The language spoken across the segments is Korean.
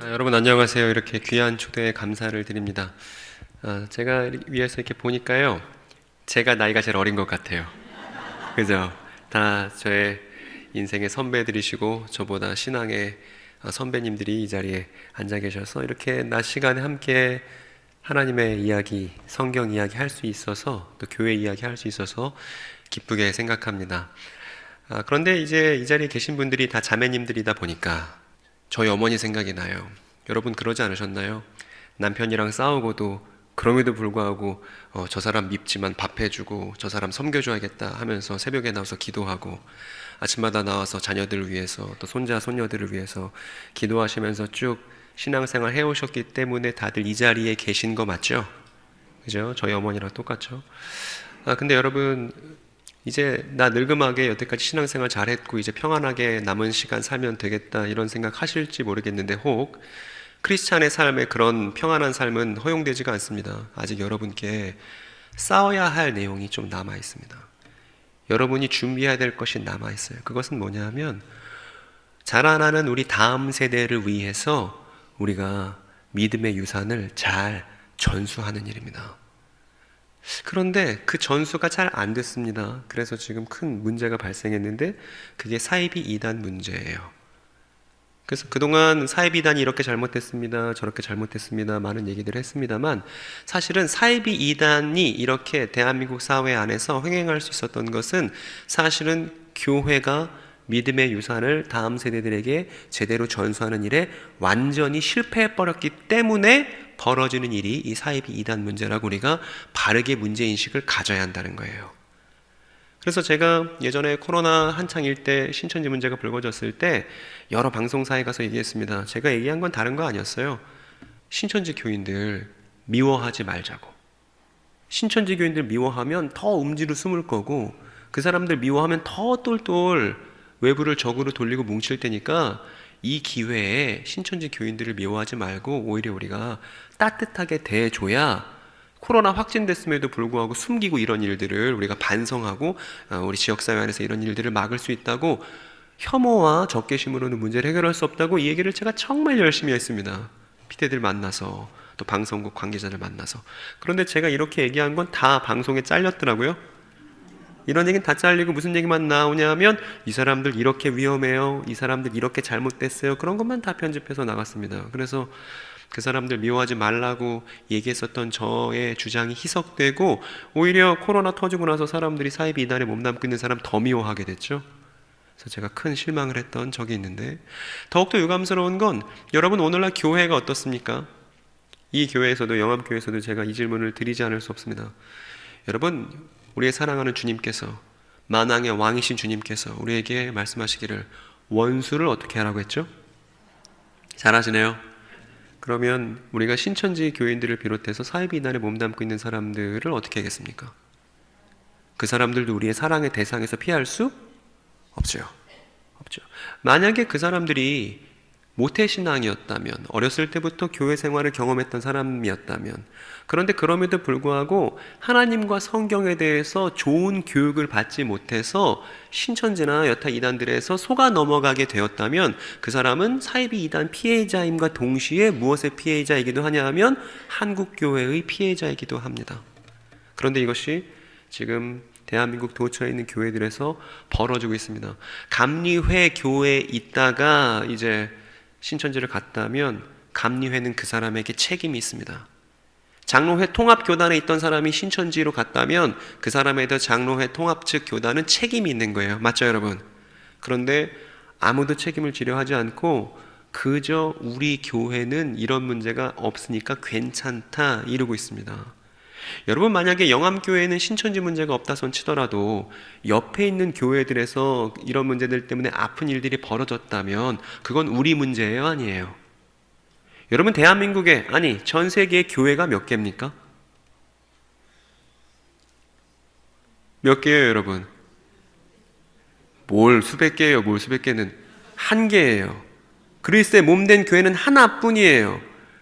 여러분 안녕하세요. 이렇게 귀한 초대에 감사를 드립니다. 제가 위에서 이렇게 보니까요, 제가 나이가 제일 어린 것 같아요. 그죠? 다 저의 인생의 선배들이시고 저보다 신앙의 선배님들이 이 자리에 앉아 계셔서 이렇게 낮 시간에 함께 하나님의 이야기, 성경 이야기 할 수 있어서, 또 교회 이야기 할 수 있어서 기쁘게 생각합니다. 그런데 이제 이 자리에 계신 분들이 다 자매님들이다 보니까 저희 어머니 생각이 나요. 여러분 그러지 않으셨나요? 남편이랑 싸우고도 그럼에도 불구하고 저 사람 밉지만 밥 해주고 저 사람 섬겨줘야겠다 하면서 새벽에 나와서 기도하고, 아침마다 나와서 자녀들을 위해서 또 손자 손녀들을 위해서 기도하시면서 쭉 신앙생활 해오셨기 때문에 다들 이 자리에 계신 거 맞죠? 그죠? 저희 어머니랑 똑같죠? 근데 여러분, 이제 나 늙음하게 여태까지 신앙생활 잘했고 이제 평안하게 남은 시간 살면 되겠다 이런 생각 하실지 모르겠는데, 혹 크리스찬의 삶에 그런 평안한 삶은 허용되지가 않습니다. 아직 여러분께 싸워야 할 내용이 좀 남아 있습니다. 여러분이 준비해야 될 것이 남아 있어요. 그것은 뭐냐 하면, 자라나는 우리 다음 세대를 위해서 우리가 믿음의 유산을 잘 전수하는 일입니다. 그런데 그 전수가 잘 안 됐습니다. 그래서 지금 큰 문제가 발생했는데, 그게 사이비 이단 문제예요. 그래서 그동안 사이비 이단이 이렇게 잘못됐습니다, 저렇게 잘못됐습니다, 많은 얘기들을 했습니다만, 사실은 사이비 이단이 이렇게 대한민국 사회 안에서 횡행할 수 있었던 것은 사실은 교회가 믿음의 유산을 다음 세대들에게 제대로 전수하는 일에 완전히 실패해버렸기 때문에 벌어지는 일이 이 사이비 이단 문제라고 우리가 바르게 문제인식을 가져야 한다는 거예요. 그래서 제가 예전에 코로나 한창일 때 신천지 문제가 불거졌을 때 여러 방송사에 가서 얘기했습니다. 제가 얘기한 건 다른 거 아니었어요. 신천지 교인들 미워하지 말자고. 신천지 교인들 미워하면 더 음지로 숨을 거고, 그 사람들 미워하면 더 똘똘 외부를 적으로 돌리고 뭉칠 테니까 이 기회에 신천지 교인들을 미워하지 말고 오히려 우리가 따뜻하게 대해줘야 코로나 확진됐음에도 불구하고 숨기고 이런 일들을 우리가 반성하고 우리 지역사회 안에서 이런 일들을 막을 수 있다고, 혐오와 적개심으로는 문제를 해결할 수 없다고 이 얘기를 제가 정말 열심히 했습니다. 피디들 만나서 또 방송국 관계자들 만나서. 그런데 제가 이렇게 얘기한 건 다 방송에 잘렸더라고요. 이런 얘기는 다 잘리고 무슨 얘기만 나오냐면 이 사람들 이렇게 위험해요, 이 사람들 이렇게 잘못됐어요, 그런 것만 다 편집해서 나갔습니다. 그래서 그 사람들 미워하지 말라고 얘기했었던 저의 주장이 희석되고, 오히려 코로나 터지고 나서 사람들이 사이비 이단에 몸담고 있는 사람 더 미워하게 됐죠. 그래서 제가 큰 실망을 했던 적이 있는데, 더욱더 유감스러운 건 여러분 오늘날 교회가 어떻습니까? 이 교회에서도, 영암교회에서도 제가 이 질문을 드리지 않을 수 없습니다. 여러분, 우리의 사랑하는 주님께서, 만왕의 왕이신 주님께서 우리에게 말씀하시기를 원수를 어떻게 하라고 했죠? 잘하시네요. 그러면 우리가 신천지 교인들을 비롯해서 사이비 이단에 몸담고 있는 사람들을 어떻게 하겠습니까? 그 사람들도 우리의 사랑의 대상에서 피할 수 없죠. 없죠. 만약에 그 사람들이 모태신앙이었다면, 어렸을 때부터 교회 생활을 경험했던 사람이었다면, 그런데 그럼에도 불구하고 하나님과 성경에 대해서 좋은 교육을 받지 못해서 신천지나 여타 이단들에서 속아 넘어가게 되었다면, 그 사람은 사이비 이단 피해자임과 동시에 무엇의 피해자이기도 하냐 하면 한국교회의 피해자이기도 합니다. 그런데 이것이 지금 대한민국 도처에 있는 교회들에서 벌어지고 있습니다. 감리회 교회에 있다가 이제 신천지를 갔다면 감리회는 그 사람에게 책임이 있습니다. 장로회 통합교단에 있던 사람이 신천지로 갔다면 그 사람에 대해 장로회 통합 측 교단은 책임이 있는 거예요. 맞죠, 여러분? 그런데 아무도 책임을 지려 하지 않고 그저 우리 교회는 이런 문제가 없으니까 괜찮다 이러고 있습니다. 여러분, 만약에 영암교회에는 신천지 문제가 없다 손 치더라도 옆에 있는 교회들에서 이런 문제들 때문에 아픈 일들이 벌어졌다면 그건 우리 문제예요, 아니에요? 여러분, 대한민국에, 아니 전 세계의 교회가 몇 개입니까? 몇 개예요, 여러분? 뭘 수백 개예요? 뭘 수백 개는 한 개예요. 그리스도의 몸된 교회는 하나뿐이에요.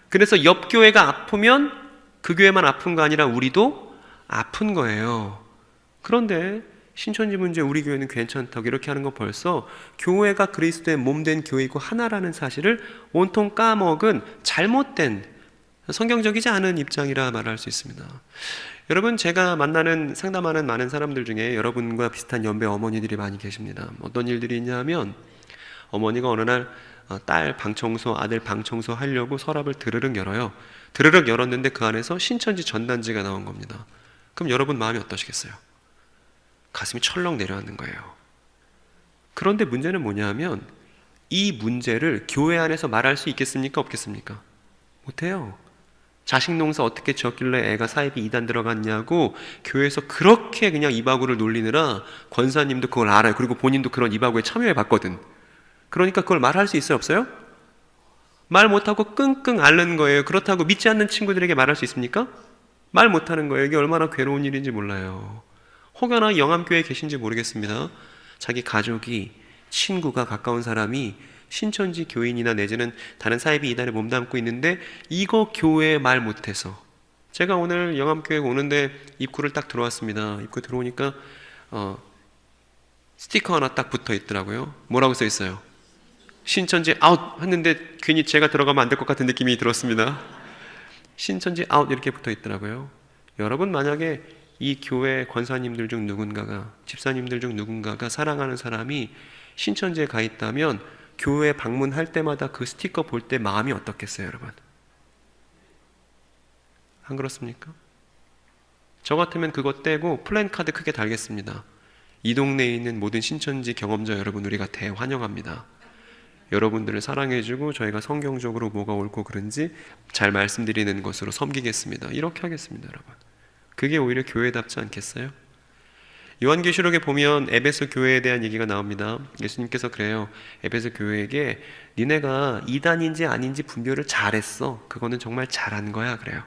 그래서 옆 교회가 아프면 그 교회만 아픈 거 아니라 우리도 아픈 거예요. 그런데 신천지 문제 우리 교회는 괜찮다고 이렇게 하는 거 벌써 교회가 그리스도의 몸된 교회이고 하나라는 사실을 온통 까먹은 잘못된 성경적이지 않은 입장이라 말할 수 있습니다. 여러분, 제가 만나는 상담하는 많은 사람들 중에 여러분과 비슷한 연배 어머니들이 많이 계십니다. 어떤 일들이 있냐면 어머니가 어느 날 딸 방청소, 아들 방청소 하려고 서랍을 드르륵 열어요. 드르륵 열었는데 그 안에서 신천지 전단지가 나온 겁니다. 그럼 여러분 마음이 어떠시겠어요? 가슴이 철렁 내려앉는 거예요. 그런데 문제는 뭐냐면 이 문제를 교회 안에서 말할 수 있겠습니까? 없겠습니까? 못해요. 자식 농사 어떻게 지었길래 애가 사입이 이단 들어갔냐고 교회에서 그렇게 그냥 이바구를 놀리느라 권사님도 그걸 알아요. 그리고 본인도 그런 이바구에 참여해 봤거든. 그러니까 그걸 말할 수 있어요? 없어요? 말 못하고 끙끙 앓는 거예요. 그렇다고 믿지 않는 친구들에게 말할 수 있습니까? 말 못하는 거예요. 이게 얼마나 괴로운 일인지 몰라요. 혹여나 영암교회에 계신지 모르겠습니다. 자기 가족이, 친구가, 가까운 사람이 신천지 교인이나 내지는 다른 사이비 이단에 몸담고 있는데 이거 교회에 말 못해서, 제가 오늘 영암교회 오는데 입구를 딱 들어왔습니다. 입구 들어오니까 스티커 하나 딱 붙어 있더라고요. 뭐라고 써 있어요? 신천지 아웃 했는데 괜히 제가 들어가면 안 될 것 같은 느낌이 들었습니다. 신천지 아웃 이렇게 붙어 있더라고요. 여러분, 만약에 이 교회 권사님들 중 누군가가, 집사님들 중 누군가가 사랑하는 사람이 신천지에 가 있다면 교회 방문할 때마다 그 스티커 볼 때 마음이 어떻겠어요, 여러분? 안 그렇습니까? 저 같으면 그거 떼고 플랜카드 크게 달겠습니다. 이 동네에 있는 모든 신천지 경험자 여러분, 우리가 대환영합니다. 여러분들을 사랑해주고 저희가 성경적으로 뭐가 옳고 그른지 잘 말씀드리는 것으로 섬기겠습니다. 이렇게 하겠습니다, 여러분. 그게 오히려 교회답지 않겠어요? 요한계시록에 보면 에베소 교회에 대한 얘기가 나옵니다. 예수님께서 그래요. 에베소 교회에게 니네가 이단인지 아닌지 분별을 잘했어. 그거는 정말 잘한 거야. 그래요.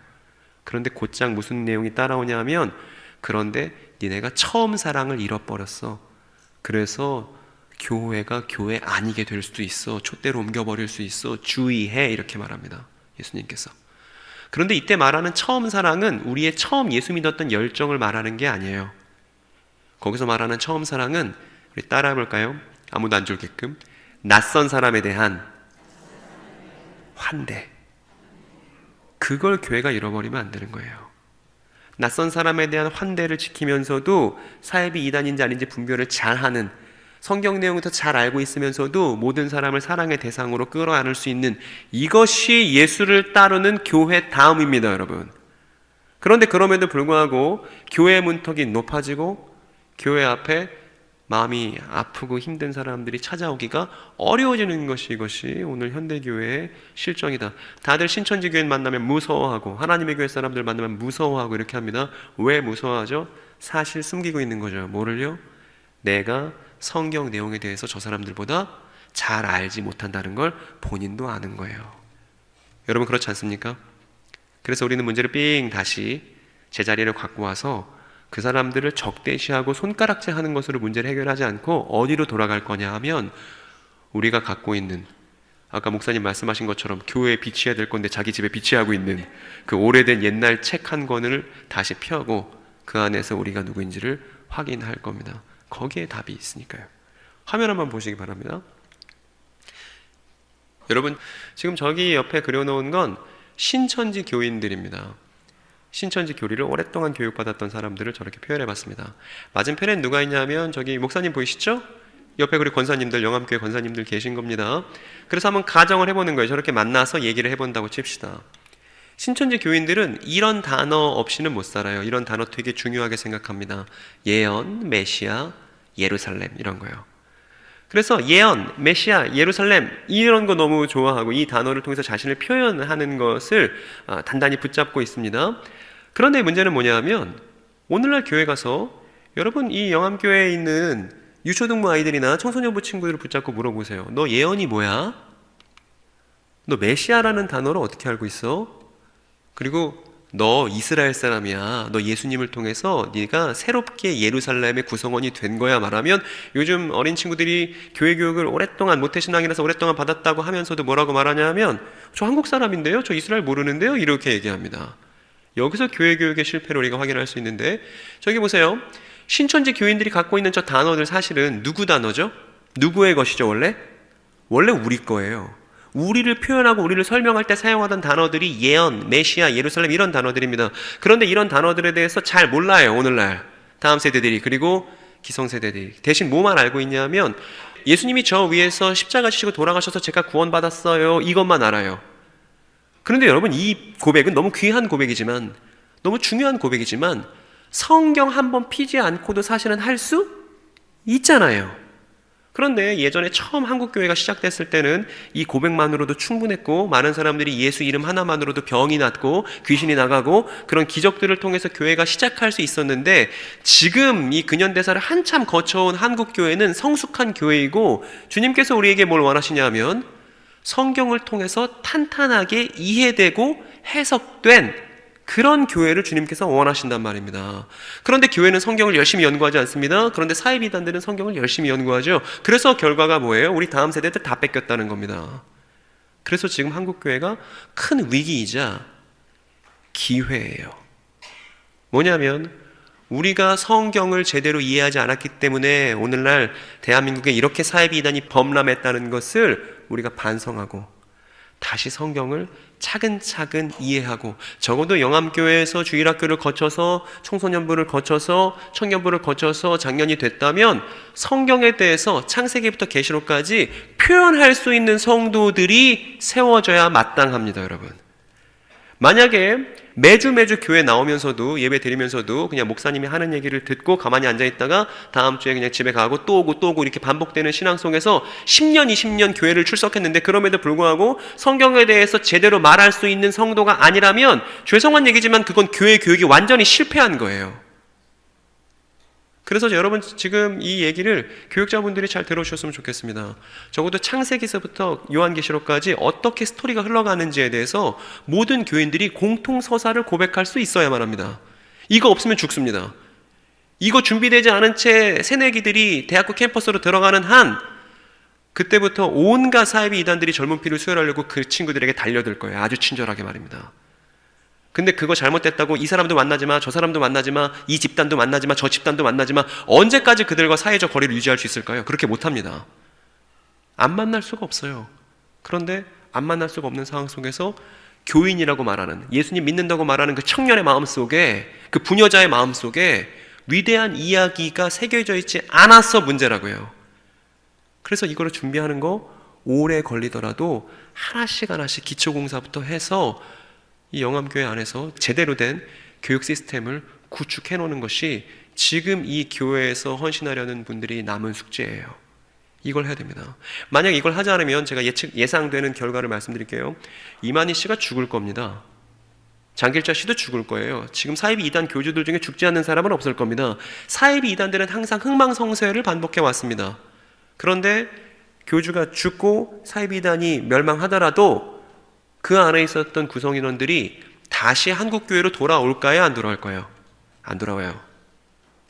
그런데 곧장 무슨 내용이 따라오냐 하면, 그런데 니네가 처음 사랑을 잃어버렸어. 그래서 교회가 교회 아니게 될 수도 있어. 촛대로 옮겨버릴 수 있어. 주의해. 이렇게 말합니다. 예수님께서. 그런데 이때 말하는 처음 사랑은 우리의 처음 예수 믿었던 열정을 말하는 게 아니에요. 거기서 말하는 처음 사랑은, 우리 따라해 볼까요? 아무도 안 졸게끔. 낯선 사람에 대한 환대. 그걸 교회가 잃어버리면 안 되는 거예요. 낯선 사람에 대한 환대를 지키면서도 사이비 이단인지 아닌지 분별을 잘하는, 성경 내용을 더 잘 알고 있으면서도 모든 사람을 사랑의 대상으로 끌어안을 수 있는, 이것이 예수를 따르는 교회 다음입니다, 여러분. 그런데 그럼에도 불구하고 교회 문턱이 높아지고 교회 앞에 마음이 아프고 힘든 사람들이 찾아오기가 어려워지는 것이, 이것이 오늘 현대교회의 실정이다. 다들 신천지 교인 만나면 무서워하고 하나님의 교회 사람들 만나면 무서워하고 이렇게 합니다. 왜 무서워하죠? 사실 숨기고 있는 거죠. 뭐를요? 내가 성경 내용에 대해서 저 사람들보다 잘 알지 못한다는 걸 본인도 아는 거예요. 여러분, 그렇지 않습니까? 그래서 우리는 문제를 삥 다시 제자리를 갖고 와서 그 사람들을 적대시하고 손가락질하는 것으로 문제를 해결하지 않고 어디로 돌아갈 거냐 하면, 우리가 갖고 있는, 아까 목사님 말씀하신 것처럼 교회에 비치해야 될 건데 자기 집에 비치하고 있는 그 오래된 옛날 책 한 권을 다시 펴고 그 안에서 우리가 누구인지를 확인할 겁니다. 거기에 답이 있으니까요. 화면 한번 보시기 바랍니다. 여러분, 지금 저기 옆에 그려놓은 건 신천지 교인들입니다. 신천지 교리를 오랫동안 교육받았던 사람들을 저렇게 표현해봤습니다. 맞은편엔 누가 있냐면 저기 목사님 보이시죠? 옆에 그리고 권사님들, 영암교회 권사님들 계신 겁니다. 그래서 한번 가정을 해보는 거예요. 저렇게 만나서 얘기를 해본다고 칩시다. 신천지 교인들은 이런 단어 없이는 못 살아요. 이런 단어 되게 중요하게 생각합니다. 예언, 메시아, 예루살렘, 이런 거요. 그래서 예언, 메시아, 예루살렘, 이런 거 너무 좋아하고 이 단어를 통해서 자신을 표현하는 것을 단단히 붙잡고 있습니다. 그런데 문제는 뭐냐 하면, 오늘날 교회 가서 여러분 이 영암교회에 있는 유초등부 아이들이나 청소년부 친구들을 붙잡고 물어보세요. 너 예언이 뭐야? 너 메시아라는 단어를 어떻게 알고 있어? 그리고 너 이스라엘 사람이야. 너 예수님을 통해서 네가 새롭게 예루살렘의 구성원이 된 거야 말하면 요즘 어린 친구들이 교회 교육을 오랫동안 모태신앙이라서 오랫동안 받았다고 하면서도 뭐라고 말하냐면 저 한국 사람인데요. 저 이스라엘 모르는데요. 이렇게 얘기합니다. 여기서 교회 교육의 실패를 우리가 확인할 수 있는데 저기 보세요. 신천지 교인들이 갖고 있는 저 단어들 사실은 누구 단어죠? 누구의 것이죠 원래? 원래 우리 거예요. 우리를 표현하고 우리를 설명할 때 사용하던 단어들이 예언, 메시아, 예루살렘 이런 단어들입니다. 그런데 이런 단어들에 대해서 잘 몰라요 오늘날 다음 세대들이 그리고 기성세대들이. 대신 뭐만 알고 있냐면 예수님이 저 위에서 십자가 지시고 돌아가셔서 제가 구원받았어요 이것만 알아요. 그런데 여러분 이 고백은 너무 귀한 고백이지만 너무 중요한 고백이지만 성경 한 번 피지 않고도 사실은 할 수 있잖아요. 그런데 예전에 처음 한국교회가 시작됐을 때는 이 고백만으로도 충분했고 많은 사람들이 예수 이름 하나만으로도 병이 낫고 귀신이 나가고 그런 기적들을 통해서 교회가 시작할 수 있었는데 지금 이 근현대사를 한참 거쳐온 한국교회는 성숙한 교회이고 주님께서 우리에게 뭘 원하시냐면 성경을 통해서 탄탄하게 이해되고 해석된 그런 교회를 주님께서 원하신단 말입니다. 그런데 교회는 성경을 열심히 연구하지 않습니다. 그런데 사이비단들은 성경을 열심히 연구하죠. 그래서 결과가 뭐예요? 우리 다음 세대들 다 뺏겼다는 겁니다. 그래서 지금 한국교회가 큰 위기이자 기회예요. 뭐냐면 우리가 성경을 제대로 이해하지 않았기 때문에 오늘날 대한민국에 이렇게 사이비단이 범람했다는 것을 우리가 반성하고 다시 성경을 차근차근 이해하고 적어도 영암교회에서 주일학교를 거쳐서 청소년부를 거쳐서 청년부를 거쳐서 장년이 됐다면 성경에 대해서 창세기부터 계시록까지 표현할 수 있는 성도들이 세워져야 마땅합니다. 여러분 만약에 매주 교회 나오면서도 예배 드리면서도 그냥 목사님이 하는 얘기를 듣고 가만히 앉아있다가 다음 주에 그냥 집에 가고 또 오고 이렇게 반복되는 신앙 속에서 10년 20년 교회를 출석했는데 그럼에도 불구하고 성경에 대해서 제대로 말할 수 있는 성도가 아니라면 죄송한 얘기지만 그건 교회 교육이 완전히 실패한 거예요. 그래서 여러분 지금 이 얘기를 교육자분들이 잘 들어주셨으면 좋겠습니다. 적어도 창세기서부터 요한계시록까지 어떻게 스토리가 흘러가는지에 대해서 모든 교인들이 공통서사를 고백할 수 있어야만 합니다. 이거 없으면 죽습니다. 이거 준비되지 않은 채 새내기들이 대학교 캠퍼스로 들어가는 한 그때부터 온갖 사이비 이단들이 젊은 피를 수혈하려고 그 친구들에게 달려들 거예요. 아주 친절하게 말입니다. 근데 그거 잘못됐다고 이 사람도 만나지 마, 저 사람도 만나지 마, 이 집단도 만나지 마, 저 집단도 만나지 마. 언제까지 그들과 사회적 거리를 유지할 수 있을까요? 그렇게 못합니다. 안 만날 수가 없어요. 그런데 안 만날 수가 없는 상황 속에서 교인이라고 말하는, 예수님 믿는다고 말하는 그 청년의 마음속에, 그 부녀자의 마음속에 위대한 이야기가 새겨져 있지 않아서 문제라고요. 그래서 이거를 준비하는 거 오래 걸리더라도 하나씩 기초공사부터 해서 이 영암교회 안에서 제대로 된 교육 시스템을 구축해 놓는 것이 지금 이 교회에서 헌신하려는 분들이 남은 숙제예요. 이걸 해야 됩니다. 만약 이걸 하지 않으면 제가 예상되는 결과를 말씀드릴게요. 이만희 씨가 죽을 겁니다. 장길자 씨도 죽을 거예요. 지금 사이비 이단 교주들 중에 죽지 않는 사람은 없을 겁니다. 사이비 이단들은 항상 흥망성쇠를 반복해 왔습니다. 그런데 교주가 죽고 사이비 이단이 멸망하더라도 그 안에 있었던 구성인원들이 다시 한국교회로 돌아올까요? 안 돌아올까요? 안 돌아와요.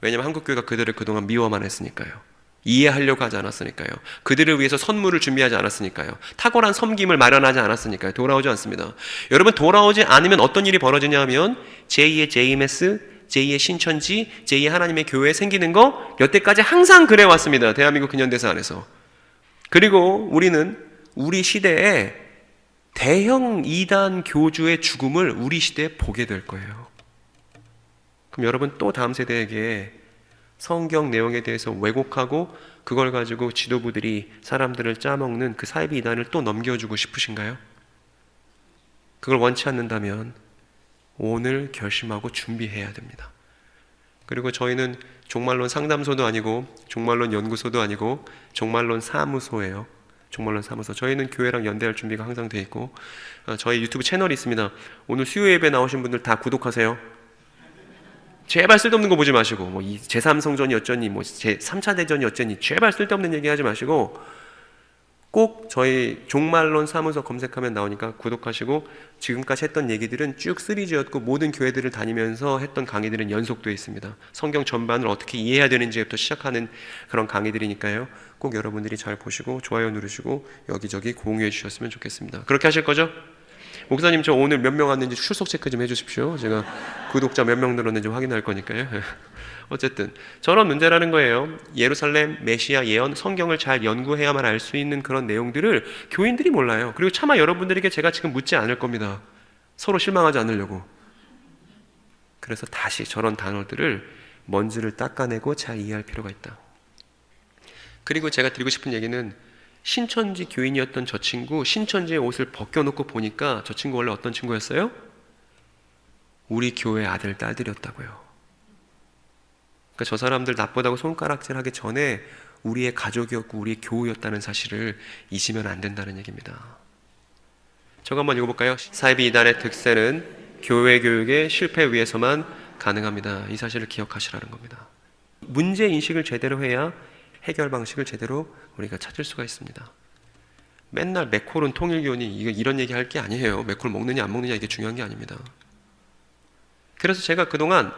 왜냐하면 한국교회가 그들을 그동안 미워만 했으니까요. 이해하려고 하지 않았으니까요. 그들을 위해서 선물을 준비하지 않았으니까요. 탁월한 섬김을 마련하지 않았으니까요. 돌아오지 않습니다. 여러분 돌아오지 않으면 어떤 일이 벌어지냐 하면 제2의 JMS, 제2의 신천지, 제2의 하나님의 교회 생기는 거 여태까지 항상 그래왔습니다. 대한민국 근현대사 안에서. 그리고 우리는 우리 시대에 대형 이단 교주의 죽음을 우리 시대에 보게 될 거예요. 그럼 여러분 또 다음 세대에게 성경 내용에 대해서 왜곡하고 그걸 가지고 지도부들이 사람들을 짜먹는 그 사이비 이단을 또 넘겨주고 싶으신가요? 그걸 원치 않는다면 오늘 결심하고 준비해야 됩니다. 그리고 저희는 종말론 상담소도 아니고 종말론 연구소도 아니고 종말론 사무소예요. 종말론 사무소. 저희는 교회랑 연대할 준비가 항상 돼 있고 저희 유튜브 채널이 있습니다. 오늘 수요 예배 나오신 분들 다 구독하세요. 제발 쓸데없는 거 보지 마시고 뭐 제3성전이 어쩌니 뭐 제3차 대전이 어쩌니 제발 쓸데없는 얘기 하지 마시고 꼭 저희 종말론 사무소 검색하면 나오니까 구독하시고, 지금까지 했던 얘기들은 쭉 시리즈였고 모든 교회들을 다니면서 했던 강의들은 연속되어 있습니다. 성경 전반을 어떻게 이해해야 되는지부터 시작하는 그런 강의들이니까요. 꼭 여러분들이 잘 보시고 좋아요 누르시고 여기저기 공유해 주셨으면 좋겠습니다. 그렇게 하실 거죠? 목사님, 저 오늘 몇 명 왔는지 출석 체크 좀 해주십시오. 제가 구독자 몇 명 늘었는지 확인할 거니까요. 어쨌든 저런 문제라는 거예요. 예루살렘, 메시아 예언, 성경을 잘 연구해야만 알 수 있는 그런 내용들을 교인들이 몰라요. 그리고 차마 여러분들에게 제가 지금 묻지 않을 겁니다. 서로 실망하지 않으려고. 그래서 다시 저런 단어들을 먼지를 닦아내고 잘 이해할 필요가 있다. 그리고 제가 드리고 싶은 얘기는, 신천지 교인이었던 저 친구, 신천지의 옷을 벗겨놓고 보니까 저 친구 원래 어떤 친구였어요? 우리 교회 아들, 딸들이었다고요. 그러니까 저 사람들 나쁘다고 손가락질하기 전에 우리의 가족이었고 우리의 교우였다는 사실을 잊으면 안 된다는 얘기입니다. 저거 한번 읽어볼까요? 사이비 이단의 득세는 교회 교육의 실패 위에서만 가능합니다. 이 사실을 기억하시라는 겁니다. 문제 인식을 제대로 해야 해결 방식을 제대로 우리가 찾을 수가 있습니다. 맨날 맥콜은 통일교니 이런 얘기 할 게 아니에요. 맥콜 먹느냐 안 먹느냐 이게 중요한 게 아닙니다. 그래서 제가 그동안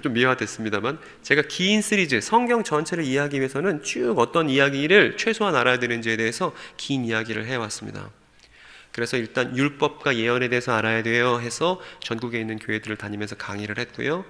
좀 미화됐습니다만, 제가 긴 시리즈 성경 전체를 이해하기 위해서는 쭉 어떤 이야기를 최소한 알아야 되는지에 대해서 긴 이야기를 해왔습니다. 그래서 일단 율법과 예언에 대해서 알아야 돼요 해서 전국에 있는 교회들을 다니면서 강의를 했고요.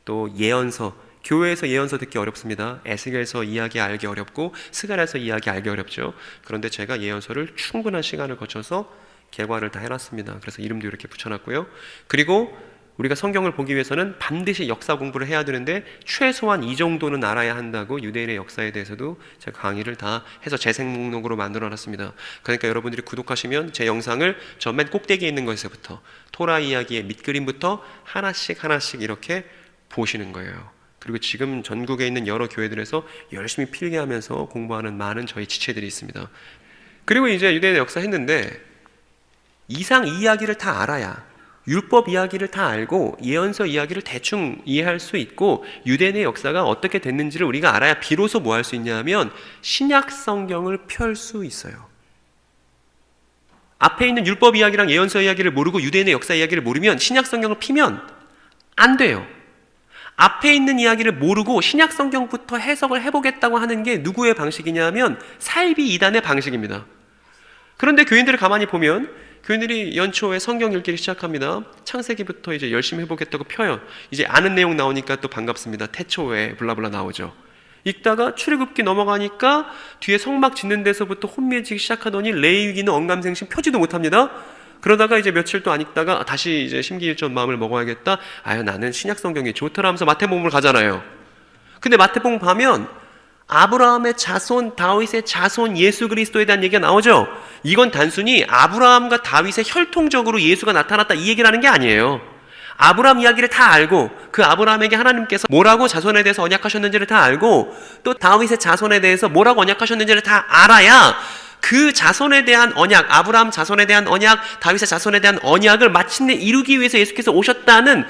또 예언서, 교회에서 예언서 듣기 어렵습니다. 에스겔서 이야기 알기 어렵고 스가랴서 이야기 알기 어렵죠. 그런데 제가 예언서를 충분한 시간을 거쳐서 개괄을 다 해놨습니다. 그래서 이름도 이렇게 붙여놨고요. 그리고 우리가 성경을 보기 위해서는 반드시 역사 공부를 해야 되는데 최소한 이 정도는 알아야 한다고 유대인의 역사에 대해서도 제가 강의를 다 해서 재생 목록으로 만들어놨습니다. 그러니까 여러분들이 구독하시면 제 영상을 저 맨 꼭대기에 있는 것에서부터 토라 이야기의 밑그림부터 하나씩 이렇게 보시는 거예요. 그리고 지금 전국에 있는 여러 교회들에서 열심히 필기하면서 공부하는 많은 저희 지체들이 있습니다. 그리고 이제 유대인의 역사 했는데 이상 이 이야기를 다 알아야, 율법 이야기를 다 알고 예언서 이야기를 대충 이해할 수 있고 유대인의 역사가 어떻게 됐는지를 우리가 알아야 비로소 뭐 할 수 있냐면 신약 성경을 펼 수 있어요. 앞에 있는 율법 이야기랑 예언서 이야기를 모르고 유대인의 역사 이야기를 모르면 신약 성경을 피면 안 돼요. 앞에 있는 이야기를 모르고 신약 성경부터 해석을 해보겠다고 하는 게 누구의 방식이냐면 사이비 이단의 방식입니다. 그런데 교인들을 가만히 보면 교인들이 연초에 성경 읽기를 시작합니다. 창세기부터 이제 열심히 해보겠다고 펴요. 이제 아는 내용 나오니까 또 반갑습니다. 태초에 블라블라 나오죠. 읽다가 출애굽기 넘어가니까 뒤에 성막 짓는 데서부터 혼미해지기 시작하더니 레위기는 언감생심 펴지도 못합니다. 그러다가 이제 며칠 또 안 읽다가 다시 이제 심기일전 마음을 먹어야겠다. 아유, 나는 신약 성경이 좋더라 하면서 마태복음을 가잖아요. 근데 마태복음 가면 아브라함의 자손, 다윗의 자손, 예수 그리스도에 대한 얘기가 나오죠. 이건 단순히 아브라함과 다윗의 혈통적으로 예수가 나타났다 이 얘기를 하는 게 아니에요. 아브라함 이야기를 다 알고 그 아브라함에게 하나님께서 뭐라고 자손에 대해서 언약하셨는지를 다 알고 또 다윗의 자손에 대해서 뭐라고 언약하셨는지를 다 알아야 그 자손에 대한 언약, 아브라함 자손에 대한 언약, 다윗의 자손에 대한 언약을 마침내 이루기 위해서 예수께서 오셨다는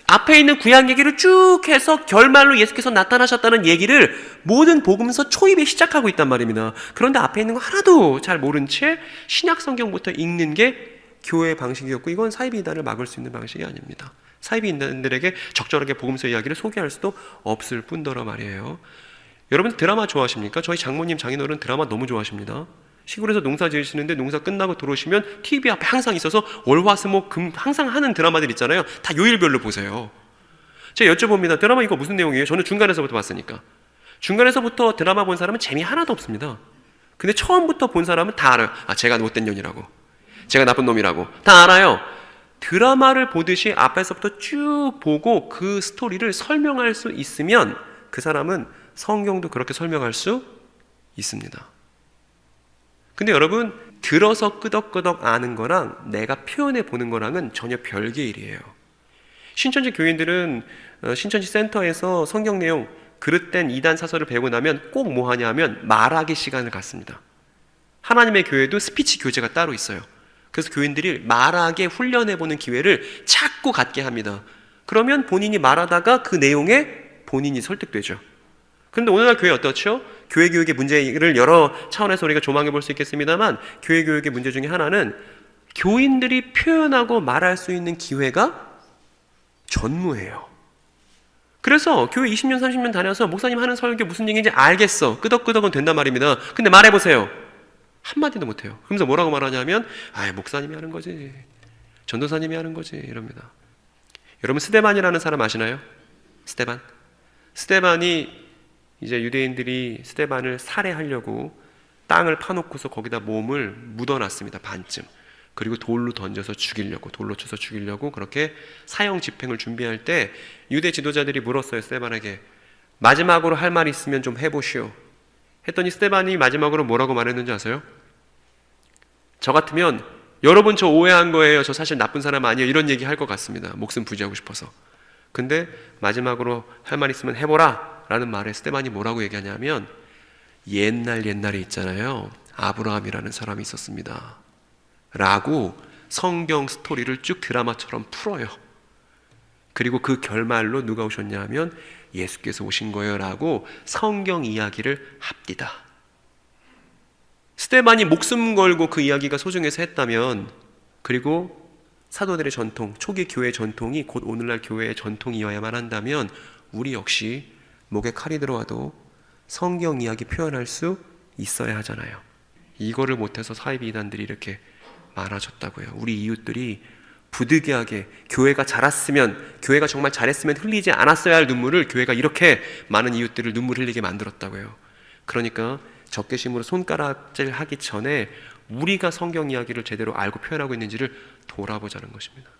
앞에 있는 구약 얘기를 쭉 해서 결말로 예수께서 나타나셨다는 얘기를 모든 복음서 초입에 시작하고 있단 말입니다. 그런데 앞에 있는 거 하나도 잘 모른 채 신약 성경부터 읽는 게 교회의 방식이었고 이건 사이비 이단을 막을 수 있는 방식이 아닙니다. 사이비 이단들에게 적절하게 복음서 이야기를 소개할 수도 없을 뿐더러 말이에요. 여러분 드라마 좋아하십니까? 저희 장모님, 장인어른 드라마 너무 좋아하십니다. 시골에서 농사 지으시는데 농사 끝나고 들어오시면 TV 앞에 항상 있어서 월화수목금 항상 하는 드라마들 있잖아요. 다 요일별로 보세요. 제가 여쭤봅니다. 드라마 이거 무슨 내용이에요? 저는 중간에서부터 봤으니까. 중간에서부터 드라마 본 사람은 재미 하나도 없습니다. 근데 처음부터 본 사람은 다 알아요. 아, 제가 못된 년이라고, 제가 나쁜 놈이라고 다 알아요. 드라마를 보듯이 앞에서부터 쭉 보고 그 스토리를 설명할 수 있으면 그 사람은 성경도 그렇게 설명할 수 있습니다. 근데 여러분, 들어서 끄덕끄덕 아는 거랑 내가 표현해 보는 거랑은 전혀 별개의 일이에요. 신천지 교인들은 신천지 센터에서 성경 내용 그릇된 이단 사설을 배우고 나면 꼭 뭐 하냐 하면 말하기 시간을 갖습니다. 하나님의 교회도 스피치 교재가 따로 있어요. 그래서 교인들이 말하게 훈련해 보는 기회를 자꾸 갖게 합니다. 그러면 본인이 말하다가 그 내용에 본인이 설득되죠. 그런데 오늘날 교회 어떻죠? 교회 교육의 문제를 여러 차원에서 우리가 조망해 볼 수 있겠습니다만, 교회 교육의 문제 중에 하나는 교인들이 표현하고 말할 수 있는 기회가 전무해요. 그래서 교회 20년 30년 다녀서 목사님 하는 설교 무슨 얘기인지 알겠어, 끄덕끄덕은 된단 말입니다. 근데 말해보세요, 한마디도 못해요. 그러면서 뭐라고 말하냐면, 목사님이 하는 거지, 전도사님이 하는 거지, 이럽니다. 여러분, 스데반이라는 사람 아시나요? 스데반이 이제 유대인들이 스데반을 살해하려고 땅을 파놓고서 거기다 몸을 묻어놨습니다, 반쯤. 그리고 돌로 던져서 죽이려고, 돌로 쳐서 죽이려고 그렇게 사형 집행을 준비할 때 유대 지도자들이 물었어요, 스데반에게. 마지막으로 할 말 있으면 좀 해보시오. 했더니 스데반이 마지막으로 뭐라고 말했는지 아세요? 저 같으면 여러분 저 오해한 거예요, 저 사실 나쁜 사람 아니에요, 이런 얘기 할 것 같습니다. 목숨 부지하고 싶어서. 근데 마지막으로 할 말 있으면 해보라 라는 말에 스데반이 뭐라고 얘기하냐면, 옛날에 있잖아요, 아브라함이라는 사람이 있었습니다 라고 성경 스토리를 쭉 드라마처럼 풀어요. 그리고 그 결말로 누가 오셨냐 하면 예수께서 오신 거예요 라고 성경 이야기를 합디다. 스데반이 목숨 걸고 그 이야기가 소중해서 했다면, 그리고 사도들의 전통, 초기 교회의 전통이 곧 오늘날 교회의 전통이어야만 한다면, 우리 역시 목에 칼이 들어와도 성경 이야기 표현할 수 있어야 하잖아요. 이거를 못해서 사이비 이단들이 이렇게 많아졌다고요. 우리 이웃들이 부득이하게 교회가 자랐으면, 교회가 정말 잘했으면 흘리지 않았어야 할 눈물을 교회가 이렇게 많은 이웃들을 눈물 흘리게 만들었다고요. 그러니까 적개심으로 손가락질 하기 전에 우리가 성경 이야기를 제대로 알고 표현하고 있는지를 돌아보자는 것입니다.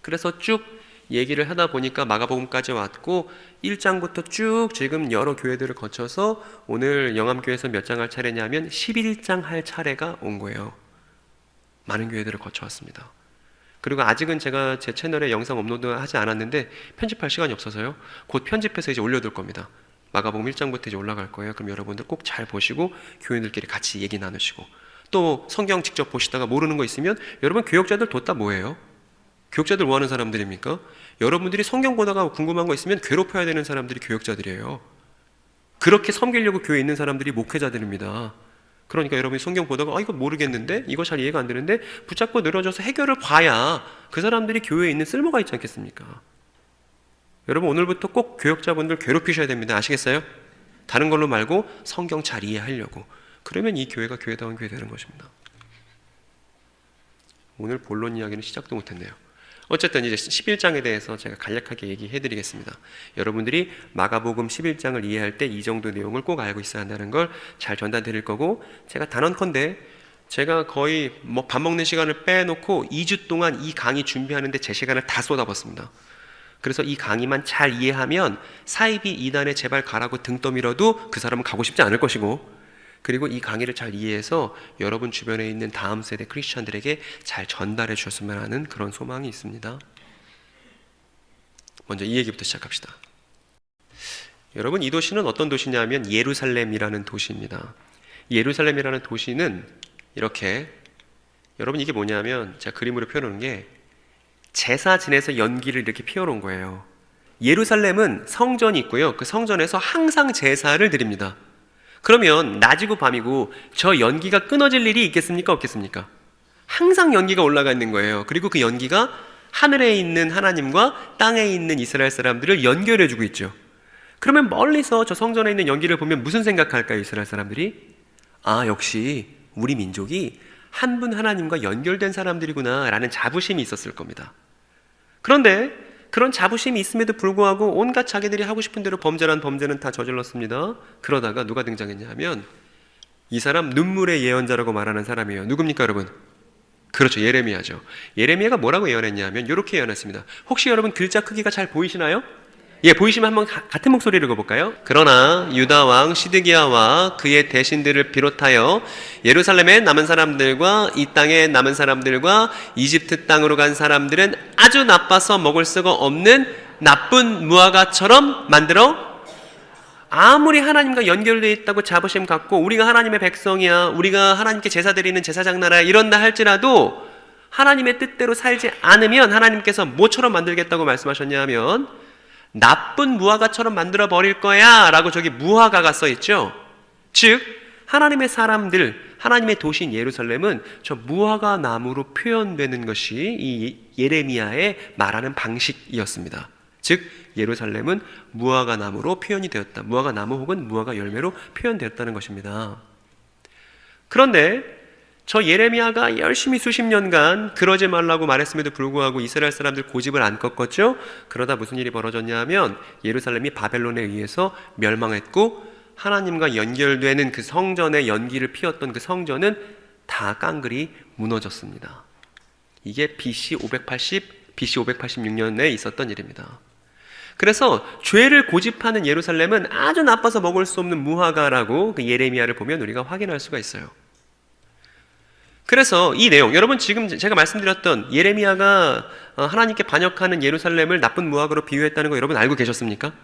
그래서 쭉 얘기를 하다 보니까 마가복음까지 왔고, 1장부터 쭉 지금 여러 교회들을 거쳐서 오늘 영암교회에서 몇 장 할 차례냐면 11장 할 차례가 온 거예요. 많은 교회들을 거쳐왔습니다. 그리고 아직은 제가 제 채널에 영상 업로드 하지 않았는데 편집할 시간이 없어서요, 곧 편집해서 이제 올려둘 겁니다. 마가복음 1장부터 이제 올라갈 거예요. 그럼 여러분들 꼭 잘 보시고 교인들끼리 같이 얘기 나누시고, 또 성경 직접 보시다가 모르는 거 있으면, 여러분 교역자들 뒀다 뭐예요? 교역자들 뭐 하는 사람들입니까? 여러분들이 성경 보다가 궁금한 거 있으면 괴롭혀야 되는 사람들이 교역자들이에요. 그렇게 섬기려고 교회에 있는 사람들이 목회자들입니다. 그러니까 여러분이 성경 보다가 이거 모르겠는데, 이거 잘 이해가 안 되는데 붙잡고 늘어져서 해결을 봐야 그 사람들이 교회에 있는 쓸모가 있지 않겠습니까? 여러분, 오늘부터 꼭 교역자분들 괴롭히셔야 됩니다. 아시겠어요? 다른 걸로 말고 성경 잘 이해하려고. 그러면 이 교회가 교회다운 교회 되는 것입니다. 오늘 본론 이야기는 시작도 못했네요. 어쨌든 이제 11장에 대해서 제가 간략하게 얘기해 드리겠습니다. 여러분들이 마가복음 11장을 이해할 때 이 정도 내용을 꼭 알고 있어야 한다는 걸 잘 전달 드릴 거고, 제가 단언컨대 제가 거의 밥 먹는 시간을 빼놓고 2주 동안 이 강의 준비하는데 제 시간을 다 쏟아붓습니다. 그래서 이 강의만 잘 이해하면 사이비 이단에 제발 가라고 등 떠밀어도 그 사람은 가고 싶지 않을 것이고, 그리고 이 강의를 잘 이해해서 여러분 주변에 있는 다음 세대 크리스천들에게 잘 전달해 주셨으면 하는 그런 소망이 있습니다. 먼저 이 얘기부터 시작합시다. 여러분, 이 도시는 어떤 도시냐면 예루살렘이라는 도시입니다. 예루살렘이라는 도시는 이렇게, 여러분 이게 뭐냐면 제가 그림으로 표현하는 게 제사 지내서 연기를 이렇게 피워놓은 거예요. 예루살렘은 성전이 있고요, 그 성전에서 항상 제사를 드립니다. 그러면 낮이고 밤이고 저 연기가 끊어질 일이 있겠습니까? 없겠습니까? 항상 연기가 올라가 있는 거예요. 그리고 그 연기가 하늘에 있는 하나님과 땅에 있는 이스라엘 사람들을 연결해 주고 있죠. 그러면 멀리서 저 성전에 있는 연기를 보면 무슨 생각할까요? 이스라엘 사람들이? 역시 우리 민족이 한 분 하나님과 연결된 사람들이구나 라는 자부심이 있었을 겁니다. 그런데 그런 자부심이 있음에도 불구하고 온갖 자기들이 하고 싶은 대로 범죄란 범죄는 다 저질렀습니다. 그러다가 누가 등장했냐 하면 이 사람 눈물의 예언자라고 말하는 사람이에요. 누굽니까 여러분? 그렇죠, 예레미야죠. 예레미야가 뭐라고 예언했냐 하면 이렇게 예언했습니다. 혹시 여러분 글자 크기가 잘 보이시나요? 예, 보이시면 한번 같은 목소리를 읽어볼까요? 그러나 유다 왕 시드기야와 그의 대신들을 비롯하여 예루살렘에 남은 사람들과 이 땅에 남은 사람들과 이집트 땅으로 간 사람들은 아주 나빠서 먹을 수가 없는 나쁜 무화과처럼 만들어, 아무리 하나님과 연결되어 있다고 자부심 갖고 우리가 하나님의 백성이야, 우리가 하나님께 제사 드리는 제사장 나라야 이런다 할지라도 하나님의 뜻대로 살지 않으면 하나님께서 뭐처럼 만들겠다고 말씀하셨냐 하면 나쁜 무화과처럼 만들어 버릴 거야 라고 저기 무화과가 써 있죠. 즉 하나님의 사람들, 하나님의 도시인 예루살렘은 저 무화과 나무로 표현되는 것이 이 예레미야의 말하는 방식이었습니다. 즉 예루살렘은 무화과 나무로 표현이 되었다. 무화과 나무 혹은 무화과 열매로 표현되었다는 것입니다. 그런데 저 예레미야가 열심히 수십 년간 그러지 말라고 말했음에도 불구하고 이스라엘 사람들 고집을 안 꺾었죠. 그러다 무슨 일이 벌어졌냐 하면 예루살렘이 바벨론에 의해서 멸망했고 하나님과 연결되는 그 성전의 연기를 피웠던 그 성전은 다 깡그리 무너졌습니다. 이게 BC 586년에 있었던 일입니다. 그래서 죄를 고집하는 예루살렘은 아주 나빠서 먹을 수 없는 무화과라고 그 예레미야를 보면 우리가 확인할 수가 있어요. 그래서 이 내용, 여러분 지금 제가 말씀드렸던 예레미야가 하나님께 반역하는 예루살렘을 나쁜 무화과로 비유했다는 거 여러분 알고 계셨습니까?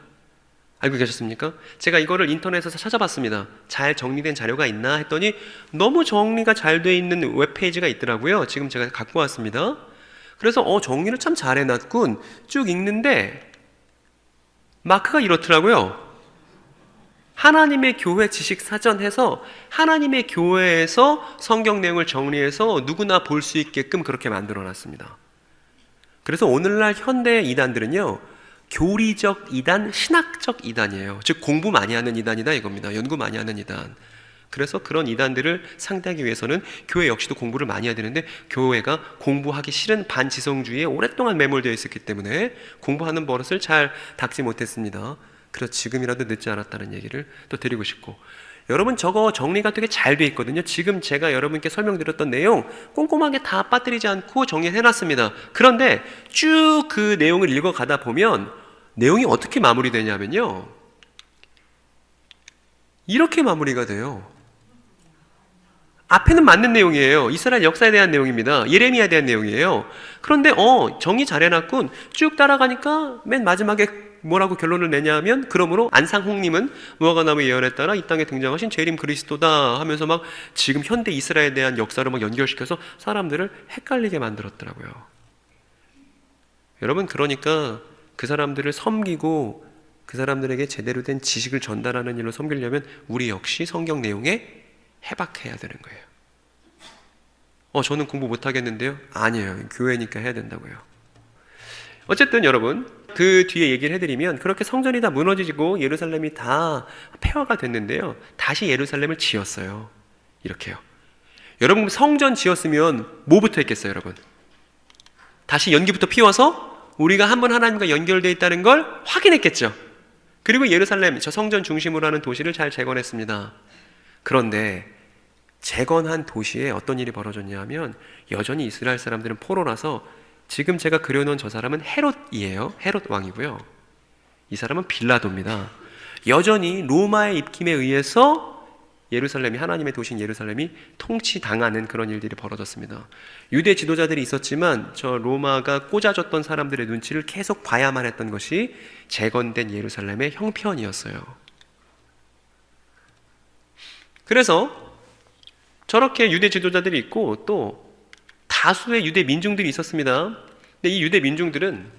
알고 계셨습니까? 제가 이거를 인터넷에서 찾아봤습니다. 잘 정리된 자료가 있나 했더니 너무 정리가 잘 돼 있는 웹페이지가 있더라고요. 지금 제가 갖고 왔습니다. 그래서 정리를 참 잘 해놨군 쭉 읽는데 마크가 이렇더라고요. 하나님의 교회 지식 사전 해서 하나님의 교회에서 성경 내용을 정리해서 누구나 볼 수 있게끔 그렇게 만들어 놨습니다. 그래서 오늘날 현대 이단들은요, 교리적 이단, 신학적 이단이에요. 즉 공부 많이 하는 이단이다 이겁니다. 연구 많이 하는 이단. 그래서 그런 이단들을 상대하기 위해서는 교회 역시도 공부를 많이 해야 되는데 교회가 공부하기 싫은 반지성주의에 오랫동안 매몰되어 있었기 때문에 공부하는 버릇을 잘 닦지 못했습니다. 그래서 지금이라도 늦지 않았다는 얘기를 또 드리고 싶고, 여러분 저거 정리가 되게 잘 돼 있거든요. 지금 제가 여러분께 설명드렸던 내용 꼼꼼하게 다 빠뜨리지 않고 정리해놨습니다. 그런데 쭉 그 내용을 읽어가다 보면 내용이 어떻게 마무리되냐면요, 이렇게 마무리가 돼요. 앞에는 맞는 내용이에요. 이스라엘 역사에 대한 내용입니다. 예레미야에 대한 내용이에요. 그런데 정리 잘 해놨군. 쭉 따라가니까 맨 마지막에 뭐라고 결론을 내냐면, 그러므로 안상홍님은 무화과나무 예언에 따라 이 땅에 등장하신 재림 그리스도다 하면서 막 지금 현대 이스라엘에 대한 역사를 막 연결시켜서 사람들을 헷갈리게 만들었더라고요. 여러분, 그러니까 그 사람들을 섬기고 그 사람들에게 제대로 된 지식을 전달하는 일로 섬기려면 우리 역시 성경 내용에 해박해야 되는 거예요. 저는 공부 못하겠는데요? 아니에요. 교회니까 해야 된다고요. 어쨌든 여러분, 그 뒤에 얘기를 해드리면 그렇게 성전이 다 무너지고 예루살렘이 다 폐허가 됐는데요, 다시 예루살렘을 지었어요. 이렇게요. 여러분, 성전 지었으면 뭐부터 했겠어요? 여러분, 다시 연기부터 피워서 우리가 한 번 하나님과 연결되어 있다는 걸 확인했겠죠. 그리고 예루살렘, 저 성전 중심으로 하는 도시를 잘 재건했습니다. 그런데 재건한 도시에 어떤 일이 벌어졌냐 하면, 여전히 이스라엘 사람들은 포로라서, 지금 제가 그려놓은 저 사람은 헤롯이에요. 헤롯 왕이고요. 이 사람은 빌라도입니다. 여전히 로마의 입김에 의해서 예루살렘이, 하나님의 도시인 예루살렘이 통치당하는 그런 일들이 벌어졌습니다. 유대 지도자들이 있었지만 저 로마가 꽂아줬던 사람들의 눈치를 계속 봐야만 했던 것이 재건된 예루살렘의 형편이었어요. 그래서 저렇게 유대 지도자들이 있고 또 다수의 유대 민중들이 있었습니다. 근데 이 유대 민중들은,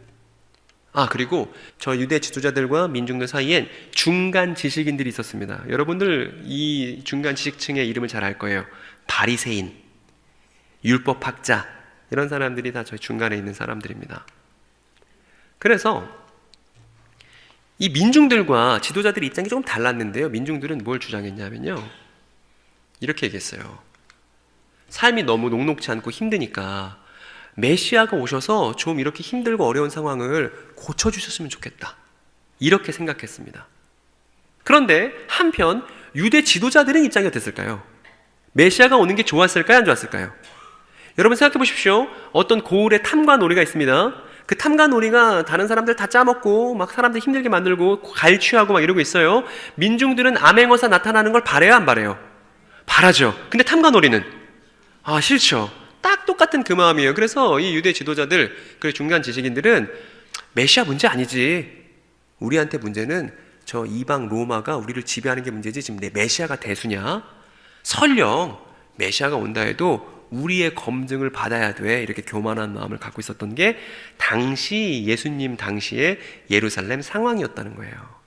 그리고 저 유대 지도자들과 민중들 사이엔 중간 지식인들이 있었습니다. 여러분들 이 중간 지식층의 이름을 잘 알 거예요. 바리새인, 율법학자, 이런 사람들이 다 저 중간에 있는 사람들입니다. 그래서 이 민중들과 지도자들의 입장이 조금 달랐는데요, 민중들은 뭘 주장했냐면요, 이렇게 얘기했어요. 삶이 너무 녹록지 않고 힘드니까 메시아가 오셔서 좀 이렇게 힘들고 어려운 상황을 고쳐주셨으면 좋겠다, 이렇게 생각했습니다. 그런데 한편 유대 지도자들은 입장이 어땠을까요? 메시아가 오는 게 좋았을까요? 안 좋았을까요? 여러분 생각해 보십시오. 어떤 고을에 탐관오리가 있습니다. 그 탐관오리가 다른 사람들 다 짜먹고 막 사람들 힘들게 만들고 갈취하고 막 이러고 있어요. 민중들은 암행어사 나타나는 걸 바래요, 안 바래요? 바라죠. 근데 탐관오리는 싫죠. 딱 똑같은 그 마음이에요. 그래서 이 유대 지도자들, 그리고 중간 지식인들은 메시아 문제 아니지, 우리한테 문제는 저 이방 로마가 우리를 지배하는 게 문제지, 지금 내 메시아가 대수냐? 설령 메시아가 온다 해도 우리의 검증을 받아야 돼, 이렇게 교만한 마음을 갖고 있었던 게 당시 예수님 당시의 예루살렘 상황이었다는 거예요.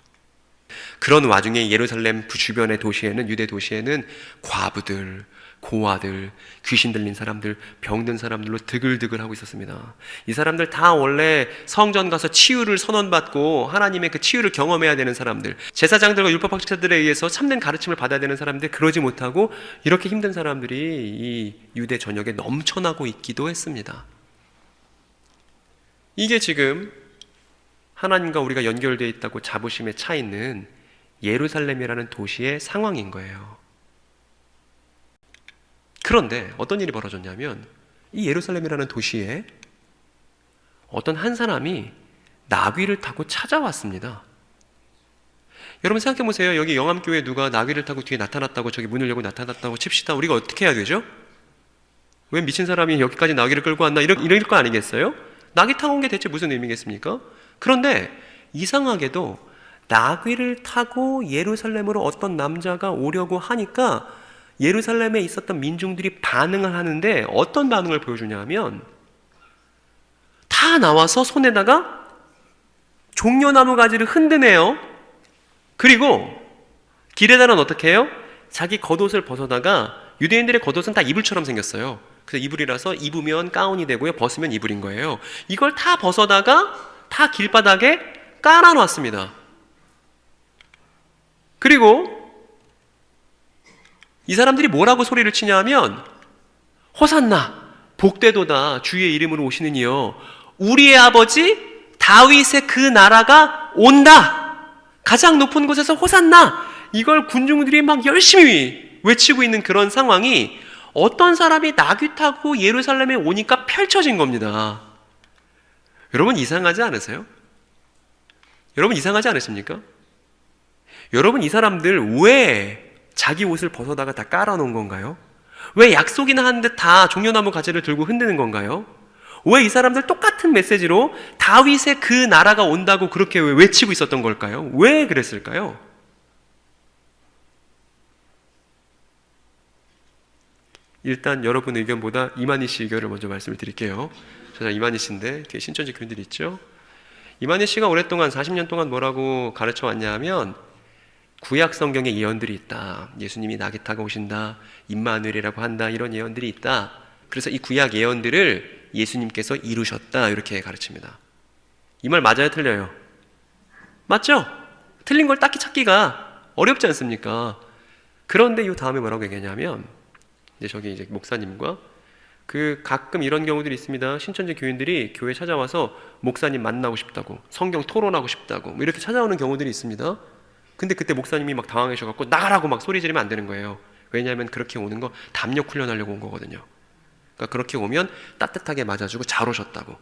그런 와중에 예루살렘 주변의 도시에는, 유대 도시에는 과부들, 고아들, 귀신 들린 사람들, 병든 사람들로 드글드글 하고 있었습니다. 이 사람들 다 원래 성전 가서 치유를 선언받고 하나님의 그 치유를 경험해야 되는 사람들, 제사장들과 율법학자들에 의해서 참된 가르침을 받아야 되는 사람들, 그러지 못하고 이렇게 힘든 사람들이 이 유대 전역에 넘쳐나고 있기도 했습니다. 이게 지금 하나님과 우리가 연결되어 있다고 자부심에 차 있는 예루살렘이라는 도시의 상황인 거예요. 그런데 어떤 일이 벌어졌냐면 이 예루살렘이라는 도시에 어떤 한 사람이 나귀를 타고 찾아왔습니다. 여러분 생각해 보세요. 여기 영암교회 누가 나귀를 타고 뒤에 나타났다고, 저기 문을 열고 나타났다고 칩시다. 우리가 어떻게 해야 되죠? 왜 미친 사람이 여기까지 나귀를 끌고 왔나, 이럴 거 아니겠어요? 나귀 타고 온 게 대체 무슨 의미겠습니까? 그런데 이상하게도 나귀를 타고 예루살렘으로 어떤 남자가 오려고 하니까 예루살렘에 있었던 민중들이 반응을 하는데, 어떤 반응을 보여주냐 하면 다 나와서 손에다가 종려나무 가지를 흔드네요. 그리고 길에다는 어떻게 해요? 자기 겉옷을 벗어다가, 유대인들의 겉옷은 다 이불처럼 생겼어요. 그래서 이불이라서 입으면 가운이 되고요, 벗으면 이불인 거예요. 이걸 다 벗어다가 다 길바닥에 깔아놨습니다. 그리고 이 사람들이 뭐라고 소리를 치냐 하면, 호산나, 복되도다, 주의 이름으로 오시는 이여, 우리의 아버지 다윗의 그 나라가 온다, 가장 높은 곳에서 호산나, 이걸 군중들이 막 열심히 외치고 있는 그런 상황이 어떤 사람이 나귀 타고 예루살렘에 오니까 펼쳐진 겁니다. 여러분 이상하지 않으세요? 여러분 이상하지 않으십니까? 여러분 이 사람들 왜 자기 옷을 벗어다가 다 깔아놓은 건가요? 왜 약속이나 하는데 다 종려나무 가지를 들고 흔드는 건가요? 왜 이 사람들 똑같은 메시지로 다윗의 그 나라가 온다고 그렇게 외치고 있었던 걸까요? 왜 그랬을까요? 일단 여러분 의견보다 이만희 씨 의견을 먼저 말씀을 드릴게요. 저는 이만희 씨인데 뒤에 신천지 교인들이 있죠. 이만희 씨가 오랫동안 40년 동안 뭐라고 가르쳐 왔냐 하면, 구약 성경에 예언들이 있다, 예수님이 나귀 타고 오신다, 임마누엘이라고 한다, 이런 예언들이 있다. 그래서 이 구약 예언들을 예수님께서 이루셨다, 이렇게 가르칩니다. 이 말 맞아요, 틀려요? 맞죠? 틀린 걸 딱히 찾기가 어렵지 않습니까? 그런데 이 다음에 뭐라고 얘기하냐면, 이제 저기 이제 목사님과 가끔 이런 경우들이 있습니다. 신천지 교인들이 교회 찾아와서 목사님 만나고 싶다고, 성경 토론하고 싶다고 뭐 이렇게 찾아오는 경우들이 있습니다. 근데 그때 목사님이 막 당황하셔갖고 나가라고 막 소리 지르면 안 되는 거예요. 왜냐하면 그렇게 오는 거 담력 훈련하려고 온 거거든요. 그러니까 그렇게 오면 따뜻하게 맞아주고 잘 오셨다고,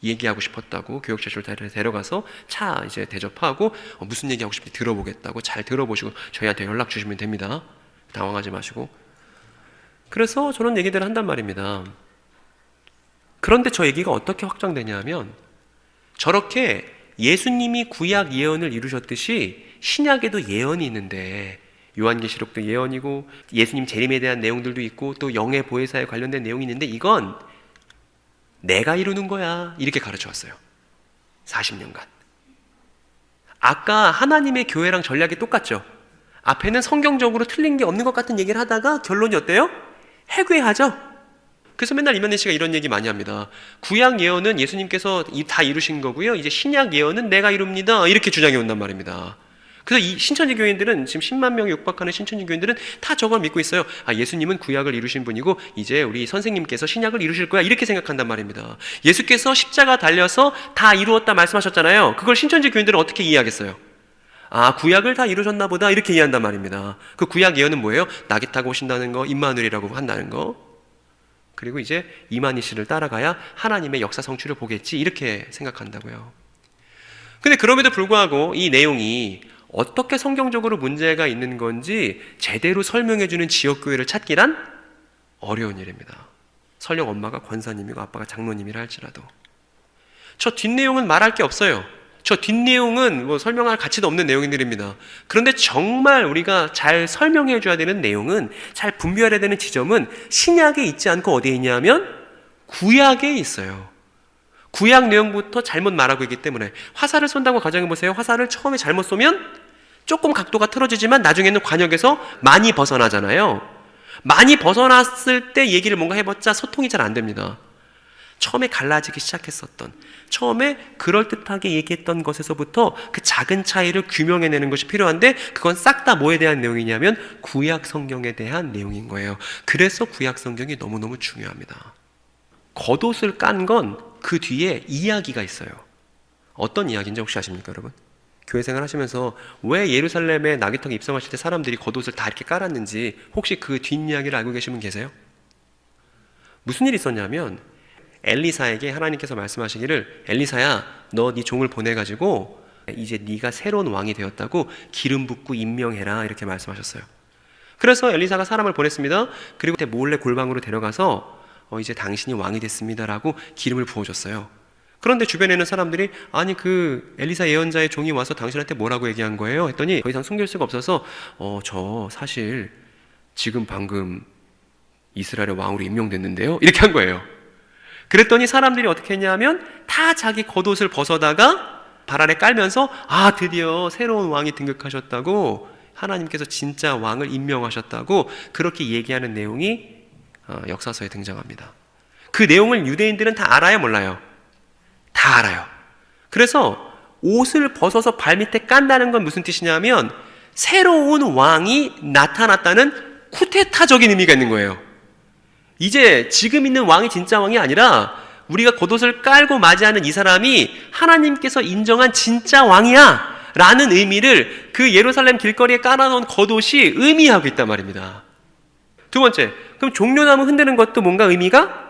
얘기하고 싶었다고, 교육자실 데려가서 차 이제 대접하고 무슨 얘기하고 싶은지 들어보겠다고, 잘 들어보시고 저희한테 연락 주시면 됩니다. 당황하지 마시고. 그래서 저런 얘기들을 한단 말입니다. 그런데 저 얘기가 어떻게 확장되냐 하면, 저렇게 예수님이 구약 예언을 이루셨듯이 신약에도 예언이 있는데, 요한계시록도 예언이고 예수님 재림에 대한 내용들도 있고 또 영의 보혜사에 관련된 내용이 있는데, 이건 내가 이루는 거야, 이렇게 가르쳐 왔어요. 40년간. 아까 하나님의 교회랑 전략이 똑같죠. 앞에는 성경적으로 틀린 게 없는 것 같은 얘기를 하다가 결론이 어때요? 해괴하죠. 그래서 맨날 이만희 씨가 이런 얘기 많이 합니다. 구약 예언은 예수님께서 다 이루신 거고요, 이제 신약 예언은 내가 이룹니다, 이렇게 주장해 온단 말입니다. 그래서 이 신천지 교인들은, 지금 10만 명이 육박하는 신천지 교인들은 다 저걸 믿고 있어요. 예수님은 구약을 이루신 분이고 이제 우리 선생님께서 신약을 이루실 거야, 이렇게 생각한단 말입니다. 예수께서 십자가 달려서 다 이루었다 말씀하셨잖아요. 그걸 신천지 교인들은 어떻게 이해하겠어요? 구약을 다 이루셨나 보다, 이렇게 이해한단 말입니다. 그 구약 예언은 뭐예요? 나귀 타고 오신다는 거, 임마누엘이라고 한다는 거, 그리고 이제 이만희 씨를 따라가야 하나님의 역사 성취를 보겠지, 이렇게 생각한다고요. 근데 그럼에도 불구하고 이 내용이 어떻게 성경적으로 문제가 있는 건지 제대로 설명해주는 지역교회를 찾기란 어려운 일입니다. 설령 엄마가 권사님이고 아빠가 장로님이라 할지라도. 저 뒷내용은 말할 게 없어요. 저 뒷내용은 뭐 설명할 가치도 없는 내용들입니다. 그런데 정말 우리가 잘 설명해 줘야 되는 내용은, 잘 분별해야 되는 지점은 신약에 있지 않고 어디에 있냐면 구약에 있어요. 구약 내용부터 잘못 말하고 있기 때문에, 화살을 쏜다고 가정해 보세요. 화살을 처음에 잘못 쏘면 조금 각도가 틀어지지만 나중에는 관역에서 많이 벗어나잖아요. 많이 벗어났을 때 얘기를 뭔가 해봤자 소통이 잘 안 됩니다. 처음에 갈라지기 시작했었던, 처음에 그럴듯하게 얘기했던 것에서부터 그 작은 차이를 규명해내는 것이 필요한데, 그건 싹 다 뭐에 대한 내용이냐면 구약 성경에 대한 내용인 거예요. 그래서 구약 성경이 너무너무 중요합니다. 겉옷을 깐 건 그 뒤에 이야기가 있어요. 어떤 이야기인지 혹시 아십니까, 여러분? 교회 생활 하시면서 왜 예루살렘에 나귀탕에 입성하실 때 사람들이 겉옷을 다 이렇게 깔았는지 혹시 그 뒷이야기를 알고 계신 분 계세요? 무슨 일이 있었냐면, 엘리사에게 하나님께서 말씀하시기를, 엘리사야, 너 네 종을 보내가지고 이제 네가 새로운 왕이 되었다고 기름 붓고 임명해라, 이렇게 말씀하셨어요. 그래서 엘리사가 사람을 보냈습니다. 그리고 몰래 골방으로 데려가서 이제 당신이 왕이 됐습니다라고 기름을 부어줬어요. 그런데 주변에 있는 사람들이, 아니 그 엘리사 예언자의 종이 와서 당신한테 뭐라고 얘기한 거예요? 했더니 더 이상 숨길 수가 없어서 저 사실 지금 방금 이스라엘의 왕으로 임명됐는데요, 이렇게 한 거예요. 그랬더니 사람들이 어떻게 했냐면 다 자기 겉옷을 벗어다가 발 아래 깔면서, 아 드디어 새로운 왕이 등극하셨다고, 하나님께서 진짜 왕을 임명하셨다고 그렇게 얘기하는 내용이 역사서에 등장합니다. 그 내용을 유대인들은 다 알아요, 몰라요? 다 알아요. 그래서 옷을 벗어서 발밑에 깐다는 건 무슨 뜻이냐면 새로운 왕이 나타났다는 쿠데타적인 의미가 있는 거예요. 이제 지금 있는 왕이 진짜 왕이 아니라 우리가 겉옷을 깔고 맞이하는 이 사람이 하나님께서 인정한 진짜 왕이야 라는 의미를 그 예루살렘 길거리에 깔아놓은 겉옷이 의미하고 있단 말입니다. 두 번째, 그럼 종려나무 흔드는 것도 뭔가 의미가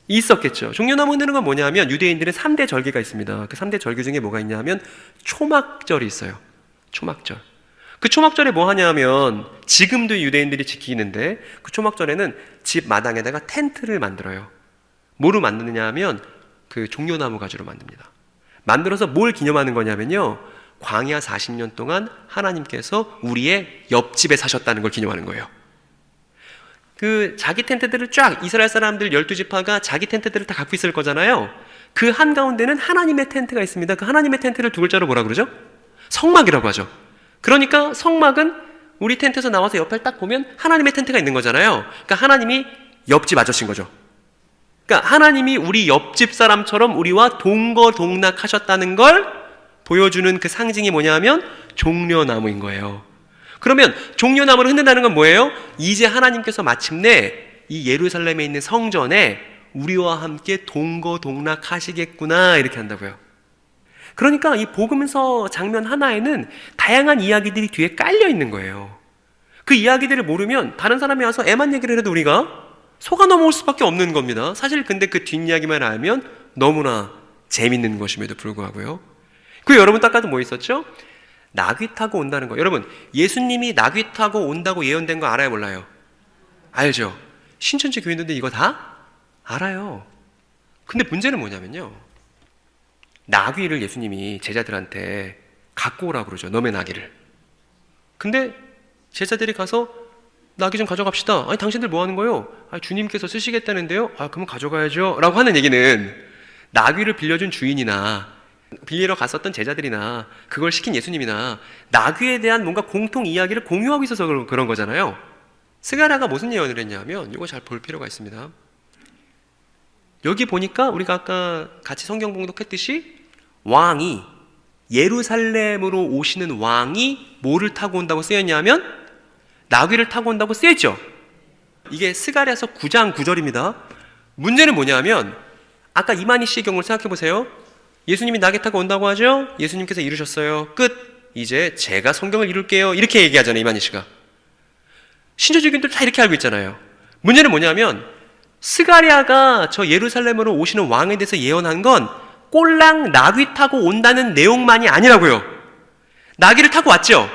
있었겠죠. 종려나무 흔드는 건 뭐냐면 유대인들은 3대 절기가 있습니다. 그 3대 절기 중에 뭐가 있냐면 초막절이 있어요. 초막절. 그 초막절에 뭐 하냐면, 지금도 유대인들이 지키는데 그 초막절에는 집 마당에다가 텐트를 만들어요. 뭐로 만드느냐 하면 그 종려나무 가지로 만듭니다. 만들어서 뭘 기념하는 거냐면요, 광야 40년 동안 하나님께서 우리의 옆집에 사셨다는 걸 기념하는 거예요. 그 자기 텐트들을 쫙, 이스라엘 사람들 12지파가 자기 텐트들을 다 갖고 있을 거잖아요. 그 한가운데는 하나님의 텐트가 있습니다. 그 하나님의 텐트를 두 글자로 뭐라 그러죠? 성막이라고 하죠. 그러니까 성막은 우리 텐트에서 나와서 옆을 딱 보면 하나님의 텐트가 있는 거잖아요. 그러니까 하나님이 옆집 아저씨인 거죠. 그러니까 하나님이 우리 옆집 사람처럼 우리와 동거동락하셨다는 걸 보여주는 그 상징이 뭐냐면 종려나무인 거예요. 그러면 종려나무를 흔든다는 건 뭐예요? 이제 하나님께서 마침내 이 예루살렘에 있는 성전에 우리와 함께 동거동락하시겠구나, 이렇게 한다고요. 그러니까 이 복음서 장면 하나에는 다양한 이야기들이 뒤에 깔려 있는 거예요. 그 이야기들을 모르면 다른 사람이 와서 애만 얘기를 해도 우리가 속아 넘어올 수밖에 없는 겁니다. 사실 근데 그 뒷이야기만 알면 너무나 재밌는 것임에도 불구하고요. 그 여러분 딱 봐도 뭐 있었죠? 나귀 타고 온다는 거. 여러분, 예수님이 나귀 타고 온다고 예언된 거 알아요, 몰라요? 알죠? 신천지 교인들도 이거 다 알아요. 근데 문제는 뭐냐면요, 나귀를 예수님이 제자들한테 갖고 오라고 그러죠. 너의 나귀를. 근데 제자들이 가서 나귀 좀 가져갑시다. 아니 당신들 뭐 하는 거예요? 아니, 주님께서 쓰시겠다는데요. 아 그러면 가져가야죠 라고 하는 얘기는, 나귀를 빌려준 주인이나 빌리러 갔었던 제자들이나 그걸 시킨 예수님이나 나귀에 대한 뭔가 공통 이야기를 공유하고 있어서 그런 거잖아요. 스가랴가 무슨 예언을 했냐면, 이거 잘 볼 필요가 있습니다. 여기 보니까 우리가 아까 같이 성경 봉독했듯이 왕이, 예루살렘으로 오시는 왕이 뭐를 타고 온다고 쓰였냐면 나귀를 타고 온다고 쓰여있죠. 이게 스가랴서 9장 9절입니다. 문제는 뭐냐면, 아까 이만희 씨의 경우를 생각해 보세요. 예수님이 나귀 타고 온다고 하죠. 예수님께서 이루셨어요. 끝. 이제 제가 성경을 이룰게요, 이렇게 얘기하잖아요, 이만희 씨가. 신조주교인들 다 이렇게 알고 있잖아요. 문제는 뭐냐면, 스가랴가 저 예루살렘으로 오시는 왕에 대해서 예언한 건 꼴랑 나귀 타고 온다는 내용만이 아니라고요. 나귀를 타고 왔죠.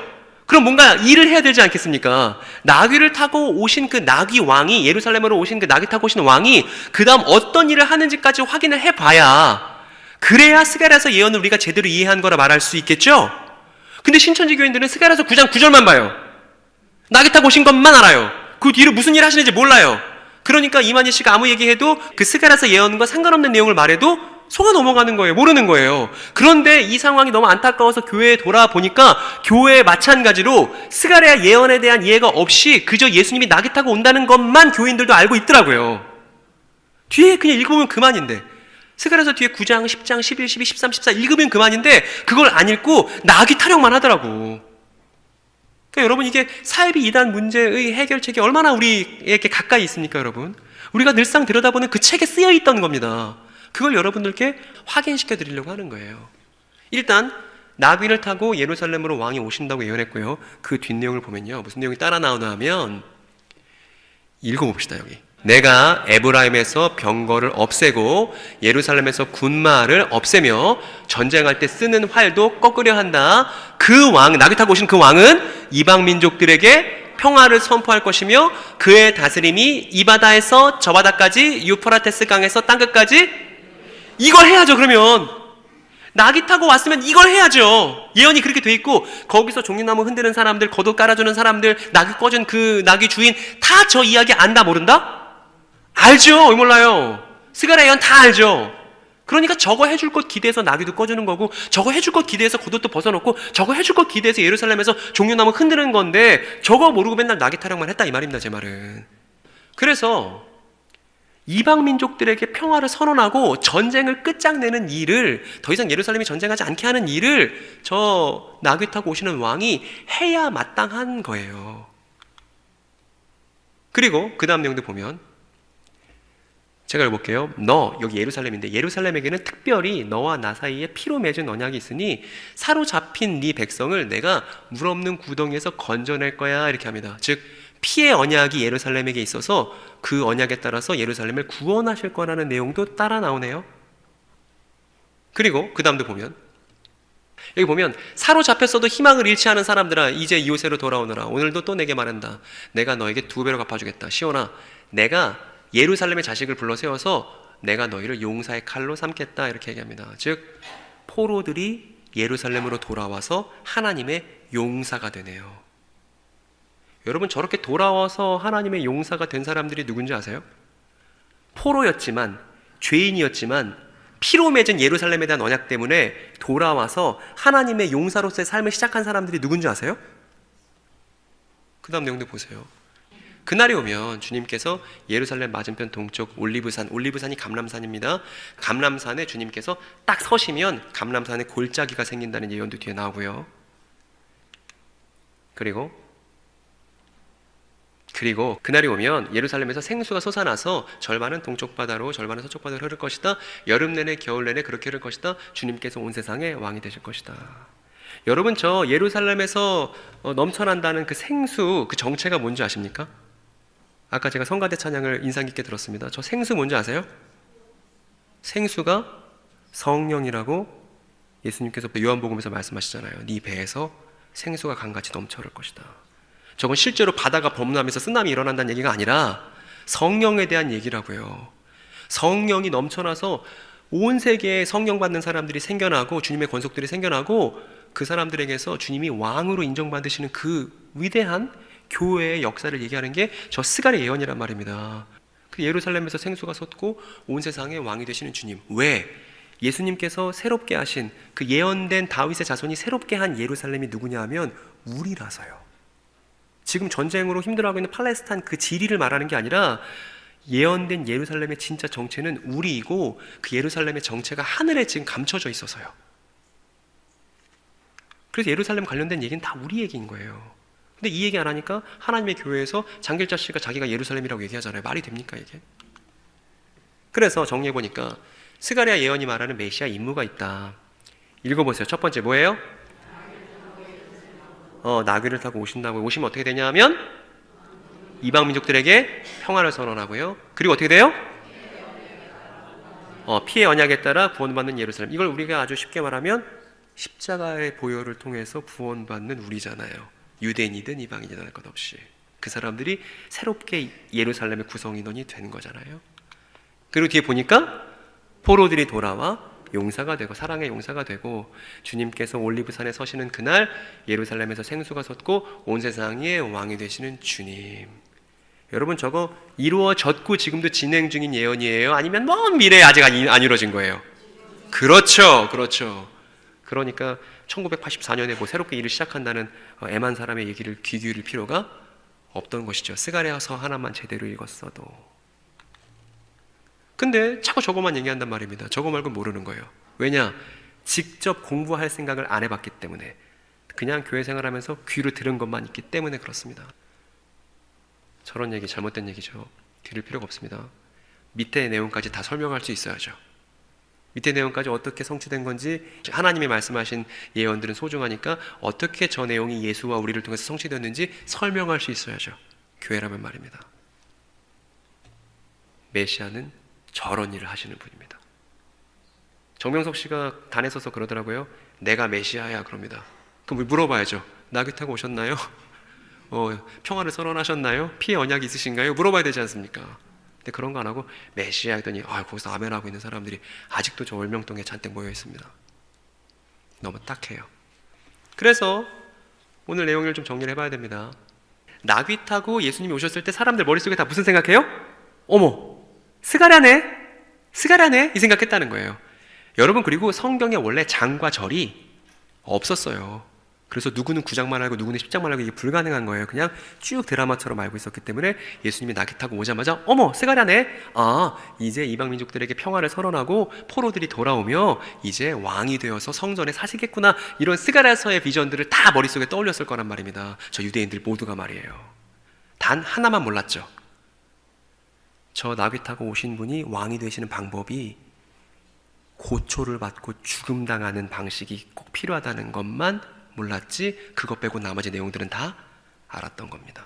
그럼 뭔가 일을 해야 되지 않겠습니까? 나귀를 타고 오신 그 나귀 왕이, 예루살렘으로 오신 그 나귀 타고 오신 왕이 그 다음 어떤 일을 하는지까지 확인을 해봐야 그래야 스가랴서 예언을 우리가 제대로 이해한 거라 말할 수 있겠죠? 근데 신천지 교인들은 스가랴서 9장 9절만 봐요. 낙이 타고 오신 것만 알아요. 그 뒤로 무슨 일 하시는지 몰라요. 그러니까 이만희 씨가 아무 얘기해도 그 스가랴서 예언과 상관없는 내용을 말해도 속아 넘어가는 거예요. 모르는 거예요. 그런데 이 상황이 너무 안타까워서 교회에 돌아보니까 교회에 마찬가지로 스가랴 예언에 대한 이해가 없이 그저 예수님이 낙이 타고 온다는 것만 교인들도 알고 있더라고요. 뒤에 그냥 읽어보면 그만인데, 스가랴서 뒤에 9장, 10장, 11, 12, 13, 14 읽으면 그만인데 그걸 안 읽고 낙이 타령만 하더라고. 그러니까 여러분, 이게 사이비 이단 문제의 해결책이 얼마나 우리에게 가까이 있습니까, 여러분? 우리가 늘상 들여다보는 그 책에 쓰여 있던 겁니다. 그걸 여러분들께 확인시켜 드리려고 하는 거예요. 일단 나귀를 타고 예루살렘으로 왕이 오신다고 예언했고요. 그 뒷내용을 보면요, 무슨 내용이 따라 나오나 하면, 읽어봅시다. 여기 내가 에브라임에서 병거를 없애고 예루살렘에서 군마를 없애며 전쟁할 때 쓰는 활도 꺾으려 한다. 그 왕, 나귀 타고 오신 그 왕은 이방 민족들에게 평화를 선포할 것이며 그의 다스림이 이 바다에서 저 바다까지, 유프라테스 강에서 땅끝까지. 이걸 해야죠. 그러면 낙이 타고 왔으면 이걸 해야죠. 예언이 그렇게 돼 있고, 거기서 종려나무 흔드는 사람들, 겉옷 깔아주는 사람들, 낙이 꺼준 그 낙이 주인 다 저 이야기 안다 모른다? 알죠. 왜 몰라요? 스가랴 예언 다 알죠. 그러니까 저거 해줄 것 기대해서 나귀도 꺼주는 거고, 저거 해줄 것 기대해서 겉옷도 벗어놓고, 저거 해줄 것 기대해서 예루살렘에서 종려나무 흔드는 건데, 저거 모르고 맨날 낙이 타령만 했다 이 말입니다. 제 말은. 그래서 이방 민족들에게 평화를 선언하고 전쟁을 끝장내는 일을, 더 이상 예루살렘이 전쟁하지 않게 하는 일을 저 나귀 타고 오시는 왕이 해야 마땅한 거예요. 그리고 그 다음 내용도 보면, 제가 읽어볼게요. 너, 여기 예루살렘인데 예루살렘에게는 특별히 너와 나 사이에 피로 맺은 언약이 있으니 사로잡힌 네 백성을 내가 물 없는 구덩이에서 건져낼 거야, 이렇게 합니다. 즉 피의 언약이 예루살렘에게 있어서 그 언약에 따라서 예루살렘을 구원하실 거라는 내용도 따라 나오네요. 그리고 그 다음도 보면, 여기 보면 사로잡혔어도 희망을 잃지 않은 사람들아 이제 이웃에로 돌아오너라. 오늘도 또 내게 말한다. 내가 너에게 2배로 갚아주겠다. 시온아, 내가 예루살렘의 자식을 불러 세워서 내가 너희를 용사의 칼로 삼겠다, 이렇게 얘기합니다. 즉 포로들이 예루살렘으로 돌아와서 하나님의 용사가 되네요. 여러분, 저렇게 돌아와서 하나님의 용사가 된 사람들이 누군지 아세요? 포로였지만, 죄인이었지만 피로 맺은 예루살렘에 대한 언약 때문에 돌아와서 하나님의 용사로서의 삶을 시작한 사람들이 누군지 아세요? 그 다음 내용도 보세요. 그날이 오면 주님께서 예루살렘 맞은편 동쪽 올리브산, 올리브산이 감람산입니다. 감람산에 주님께서 딱 서시면 감람산에 골짜기가 생긴다는 예언도 뒤에 나오고요. 그리고 그날이 오면 예루살렘에서 생수가 솟아나서 절반은 동쪽 바다로 절반은 서쪽 바다로 흐를 것이다. 여름 내내 겨울 내내 그렇게 흐를 것이다. 주님께서 온 세상의 왕이 되실 것이다. 여러분, 저 예루살렘에서 넘쳐난다는 그 생수, 그 정체가 뭔지 아십니까? 아까 제가 성가대 찬양을 인상 깊게 들었습니다. 저 생수 뭔지 아세요? 생수가 성령이라고 예수님께서 요한복음에서 말씀하시잖아요. 네 배에서 생수가 강같이 넘쳐 흐를 것이다. 저건 실제로 바다가 범람해서 쓰나미 일어난다는 얘기가 아니라 성령에 대한 얘기라고요. 성령이 넘쳐나서 온 세계에 성령 받는 사람들이 생겨나고 주님의 권속들이 생겨나고 그 사람들에게서 주님이 왕으로 인정받으시는 그 위대한 교회의 역사를 얘기하는 게 저 스가랴 예언이란 말입니다. 그 예루살렘에서 생수가 솟고 온 세상의 왕이 되시는 주님. 왜? 예수님께서 새롭게 하신 그 예언된 다윗의 자손이 새롭게 한 예루살렘이 누구냐 하면 우리라서요. 지금 전쟁으로 힘들어하고 있는 팔레스타인 그 지리를 말하는 게 아니라 예언된 예루살렘의 진짜 정체는 우리이고 그 예루살렘의 정체가 하늘에 지금 감춰져 있어서요. 그래서 예루살렘 관련된 얘기는 다 우리 얘기인 거예요. 근데 이 얘기 안 하니까 하나님의 교회에서 장길자 씨가 자기가 예루살렘이라고 얘기하잖아요. 말이 됩니까 이게? 그래서 정리해보니까 스가랴 예언이 말하는 메시아 임무가 있다. 읽어보세요. 첫 번째 뭐예요? 나귀를 타고 오신다고. 오시면 어떻게 되냐 하면 이방 민족들에게 평화를 선언하고요. 그리고 어떻게 돼요? 피의 언약에 따라 구원받는 예루살렘. 이걸 우리가 아주 쉽게 말하면 십자가의 보혈을 통해서 구원받는 우리잖아요. 유대인이든 이방인이든 할 것 없이 그 사람들이 새롭게 예루살렘의 구성인원이 된 거잖아요. 그리고 뒤에 보니까 포로들이 돌아와 용사가 되고 사랑의 용사가 되고 주님께서 올리브산에 서시는 그날 예루살렘에서 생수가 솟고 온 세상의 왕이 되시는 주님. 여러분 저거 이루어졌고 지금도 진행 중인 예언이에요? 아니면 먼 미래에 아직 안 이루어진 거예요? 그렇죠. 그러니까 1984년에 뭐 새롭게 일을 시작한다는 애만 사람의 얘기를 귀 기울일 필요가 없던 것이죠. 스가랴서 하나만 제대로 읽었어도. 근데 자꾸 저거만 얘기한단 말입니다. 저거 말고 모르는 거예요. 왜냐? 직접 공부할 생각을 안 해봤기 때문에, 그냥 교회 생활하면서 귀로 들은 것만 있기 때문에 그렇습니다. 저런 얘기 잘못된 얘기죠. 들을 필요가 없습니다. 밑에 내용까지 다 설명할 수 있어야죠. 밑에 내용까지 어떻게 성취된 건지, 하나님이 말씀하신 예언들은 소중하니까 어떻게 저 내용이 예수와 우리를 통해서 성취되었는지 설명할 수 있어야죠. 교회라면 말입니다. 메시아는 저런 일을 하시는 분입니다. 정명석 씨가 단에 서서 그러더라고요. 내가 메시아야 그럽니다. 그럼 물어봐야죠. 나귀 타고 오셨나요? 평화를 선언하셨나요? 피해 언약이 있으신가요? 물어봐야 되지 않습니까? 근데 그런 거 안 하고 메시아 했더니 거기서 아멘하고 있는 사람들이 아직도 저 월명동에 잔뜩 모여 있습니다. 너무 딱해요. 그래서 오늘 내용을 좀 정리를 해봐야 됩니다. 나귀 타고 예수님이 오셨을 때 사람들 머릿속에 다 무슨 생각해요? 어머, 스가랴네 이 생각했다는 거예요. 여러분, 그리고 성경에 원래 장과 절이 없었어요. 그래서 누구는 9장만 알고 누구는 10장만 알고 이게 불가능한 거예요. 그냥 쭉 드라마처럼 알고 있었기 때문에 예수님이 나귀 타고 오자마자 어머, 스가랴네, 이제 이방 민족들에게 평화를 선언하고 포로들이 돌아오며 이제 왕이 되어서 성전에 사시겠구나, 이런 스가랴서의 비전들을 다 머릿속에 떠올렸을 거란 말입니다. 저 유대인들 모두가 말이에요. 단 하나만 몰랐죠. 저 나귀 타고 오신 분이 왕이 되시는 방법이 고초를 받고 죽음당하는 방식이 꼭 필요하다는 것만 몰랐지, 그것 빼고 나머지 내용들은 다 알았던 겁니다.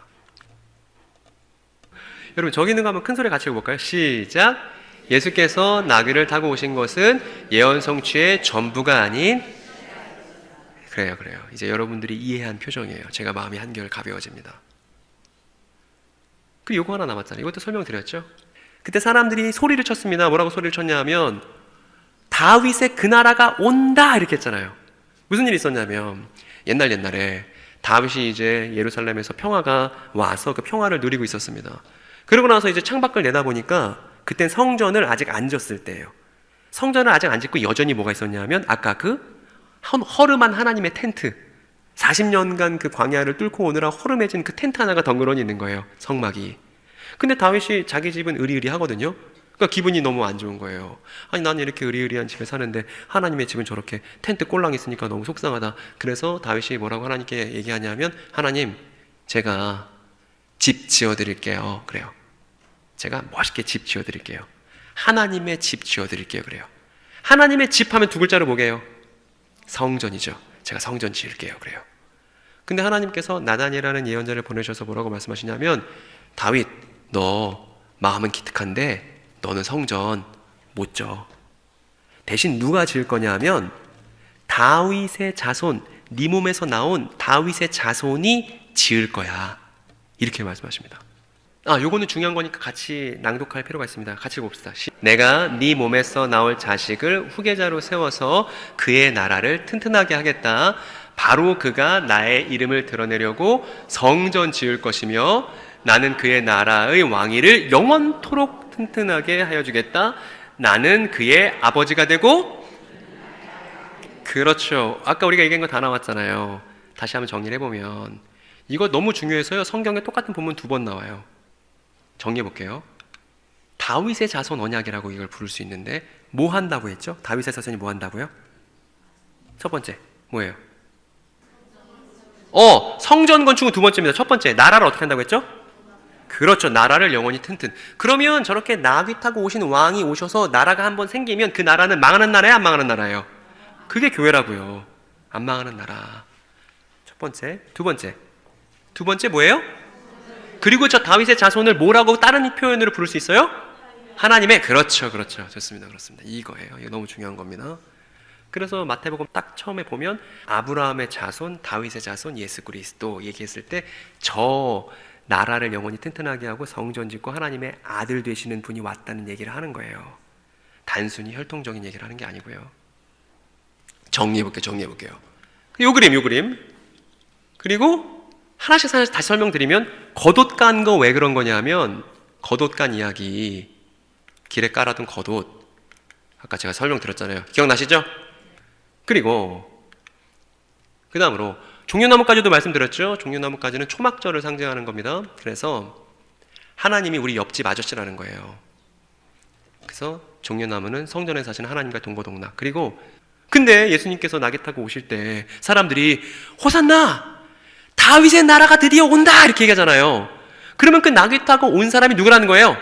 여러분, 저기 있는 거 한번 큰 소리 같이 읽어볼까요? 시작! 예수께서 나귀를 타고 오신 것은 예언 성취의 전부가 아닌, 그래요. 이제 여러분들이 이해한 표정이에요. 제가 마음이 한결 가벼워집니다. 그리고 이거 하나 남았잖아요. 이것도 설명드렸죠? 그때 사람들이 소리를 쳤습니다. 뭐라고 소리를 쳤냐 하면 다윗의 그 나라가 온다 이렇게 했잖아요. 무슨 일이 있었냐면 옛날에 다윗이 이제 예루살렘에서 평화가 와서 그 평화를 누리고 있었습니다. 그러고 나서 이제 창밖을 내다보니까 그땐 성전을 아직 안 졌을 때예요. 성전을 아직 안 짓고 여전히 뭐가 있었냐면 아까 그 허름한 하나님의 텐트, 40년간 그 광야를 뚫고 오느라 허름해진 그 텐트 하나가 덩그러니 있는 거예요. 성막이. 근데 다윗이 자기 집은 의리의리하거든요. 그러니까 기분이 너무 안 좋은 거예요. 아니, 나는 이렇게 의리의리한 집에 사는데 하나님의 집은 저렇게 텐트 꼴랑 있으니까 너무 속상하다. 그래서 다윗이 뭐라고 하나님께 얘기하냐면, 하나님, 제가 집 지어드릴게요. 그래요. 제가 멋있게 집 지어드릴게요. 하나님의 집 지어드릴게요. 그래요. 하나님의 집 하면 두 글자로 뭐게요? 성전이죠. 제가 성전 지을게요. 그래요. 근데 하나님께서 나단이라는 예언자를 보내셔서 뭐라고 말씀하시냐면, 다윗, 너 마음은 기특한데 너는 성전 못 져. 대신 누가 지을 거냐 하면 다윗의 자손, 네 몸에서 나온 다윗의 자손이 지을 거야. 이렇게 말씀하십니다. 요거는 중요한 거니까 같이 낭독할 필요가 있습니다. 같이 봅시다. 내가 네 몸에서 나올 자식을 후계자로 세워서 그의 나라를 튼튼하게 하겠다. 바로 그가 나의 이름을 드러내려고 성전 지을 것이며 나는 그의 나라의 왕위를 영원토록 튼튼하게 하여 주겠다. 나는 그의 아버지가 되고, 그렇죠. 아까 우리가 얘기한 거 다 나왔잖아요. 다시 한번 정리를 해보면 이거 너무 중요해서요. 성경에 똑같은 본문 2번 나와요. 정리해 볼게요. 다윗의 자손 언약이라고 이걸 부를 수 있는데 뭐 한다고 했죠? 다윗의 자손이 뭐 한다고요? 첫 번째 뭐예요? 성전 건축은 두 번째입니다. 첫 번째, 나라를 어떻게 한다고 했죠? 그렇죠. 나라를 영원히 튼튼. 그러면 저렇게 나귀 타고 오신 왕이 오셔서 나라가 한번 생기면 그 나라는 망하는 나라예요, 안 망하는 나라예요? 그게 교회라고요. 안 망하는 나라. 첫 번째. 두 번째 뭐예요? 그리고 저 다윗의 자손을 뭐라고 다른 표현으로 부를 수 있어요? 하나님의, 그렇죠. 좋습니다. 그렇습니다. 이거예요. 이거 너무 중요한 겁니다. 그래서 마태복음 딱 처음에 보면 아브라함의 자손, 다윗의 자손, 예수 그리스도 얘기했을 때 저 나라를 영원히 튼튼하게 하고 성전 짓고 하나님의 아들 되시는 분이 왔다는 얘기를 하는 거예요. 단순히 혈통적인 얘기를 하는 게 아니고요. 정리해볼게요. 요 그림. 그리고 하나씩 다시 설명드리면, 겉옷 깐 거 왜 그런 거냐면, 겉옷 깐 이야기, 길에 깔아둔 겉옷, 아까 제가 설명드렸잖아요. 기억나시죠? 그리고 그 다음으로 종려나무까지도 말씀드렸죠. 종려나무까지는 초막절을 상징하는 겁니다. 그래서 하나님이 우리 옆집 아저씨라는 거예요. 그래서 종려나무는 성전에 사시는 하나님과 동거동락. 그리고 근데 예수님께서 낙에 타고 오실 때 사람들이 호산나! 다윗의 나라가 드디어 온다! 이렇게 얘기하잖아요. 그러면 그 낙에 타고 온 사람이 누구라는 거예요?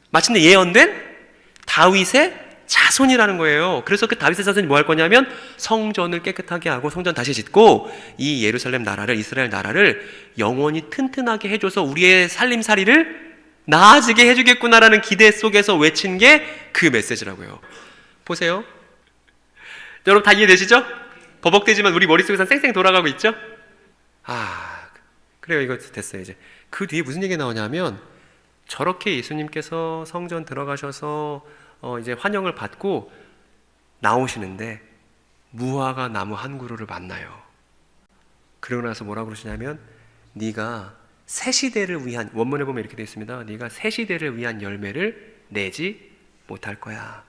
마침내 예언된 다윗의 자손이라는 거예요. 그래서 그 다윗의 자손이 뭐 할 거냐면 성전을 깨끗하게 하고 성전 다시 짓고 이 예루살렘 나라를, 이스라엘 나라를 영원히 튼튼하게 해줘서 우리의 살림살이를 나아지게 해주겠구나라는 기대 속에서 외친 게 그 메시지라고요. 보세요. 여러분 다 이해되시죠? 버벅대지만 우리 머릿속에선 쌩쌩 돌아가고 있죠? 그래요. 이거 됐어요. 이제 그 뒤에 무슨 얘기가 나오냐면, 저렇게 예수님께서 성전 들어가셔서 이제 환영을 받고 나오시는데 무화과 나무 한 그루를 만나요. 그러고 나서 뭐라고 그러시냐면, 네가 새 시대를 위한, 원문에 보면 이렇게 되어 있습니다. 네가 새 시대를 위한 열매를 내지 못할 거야.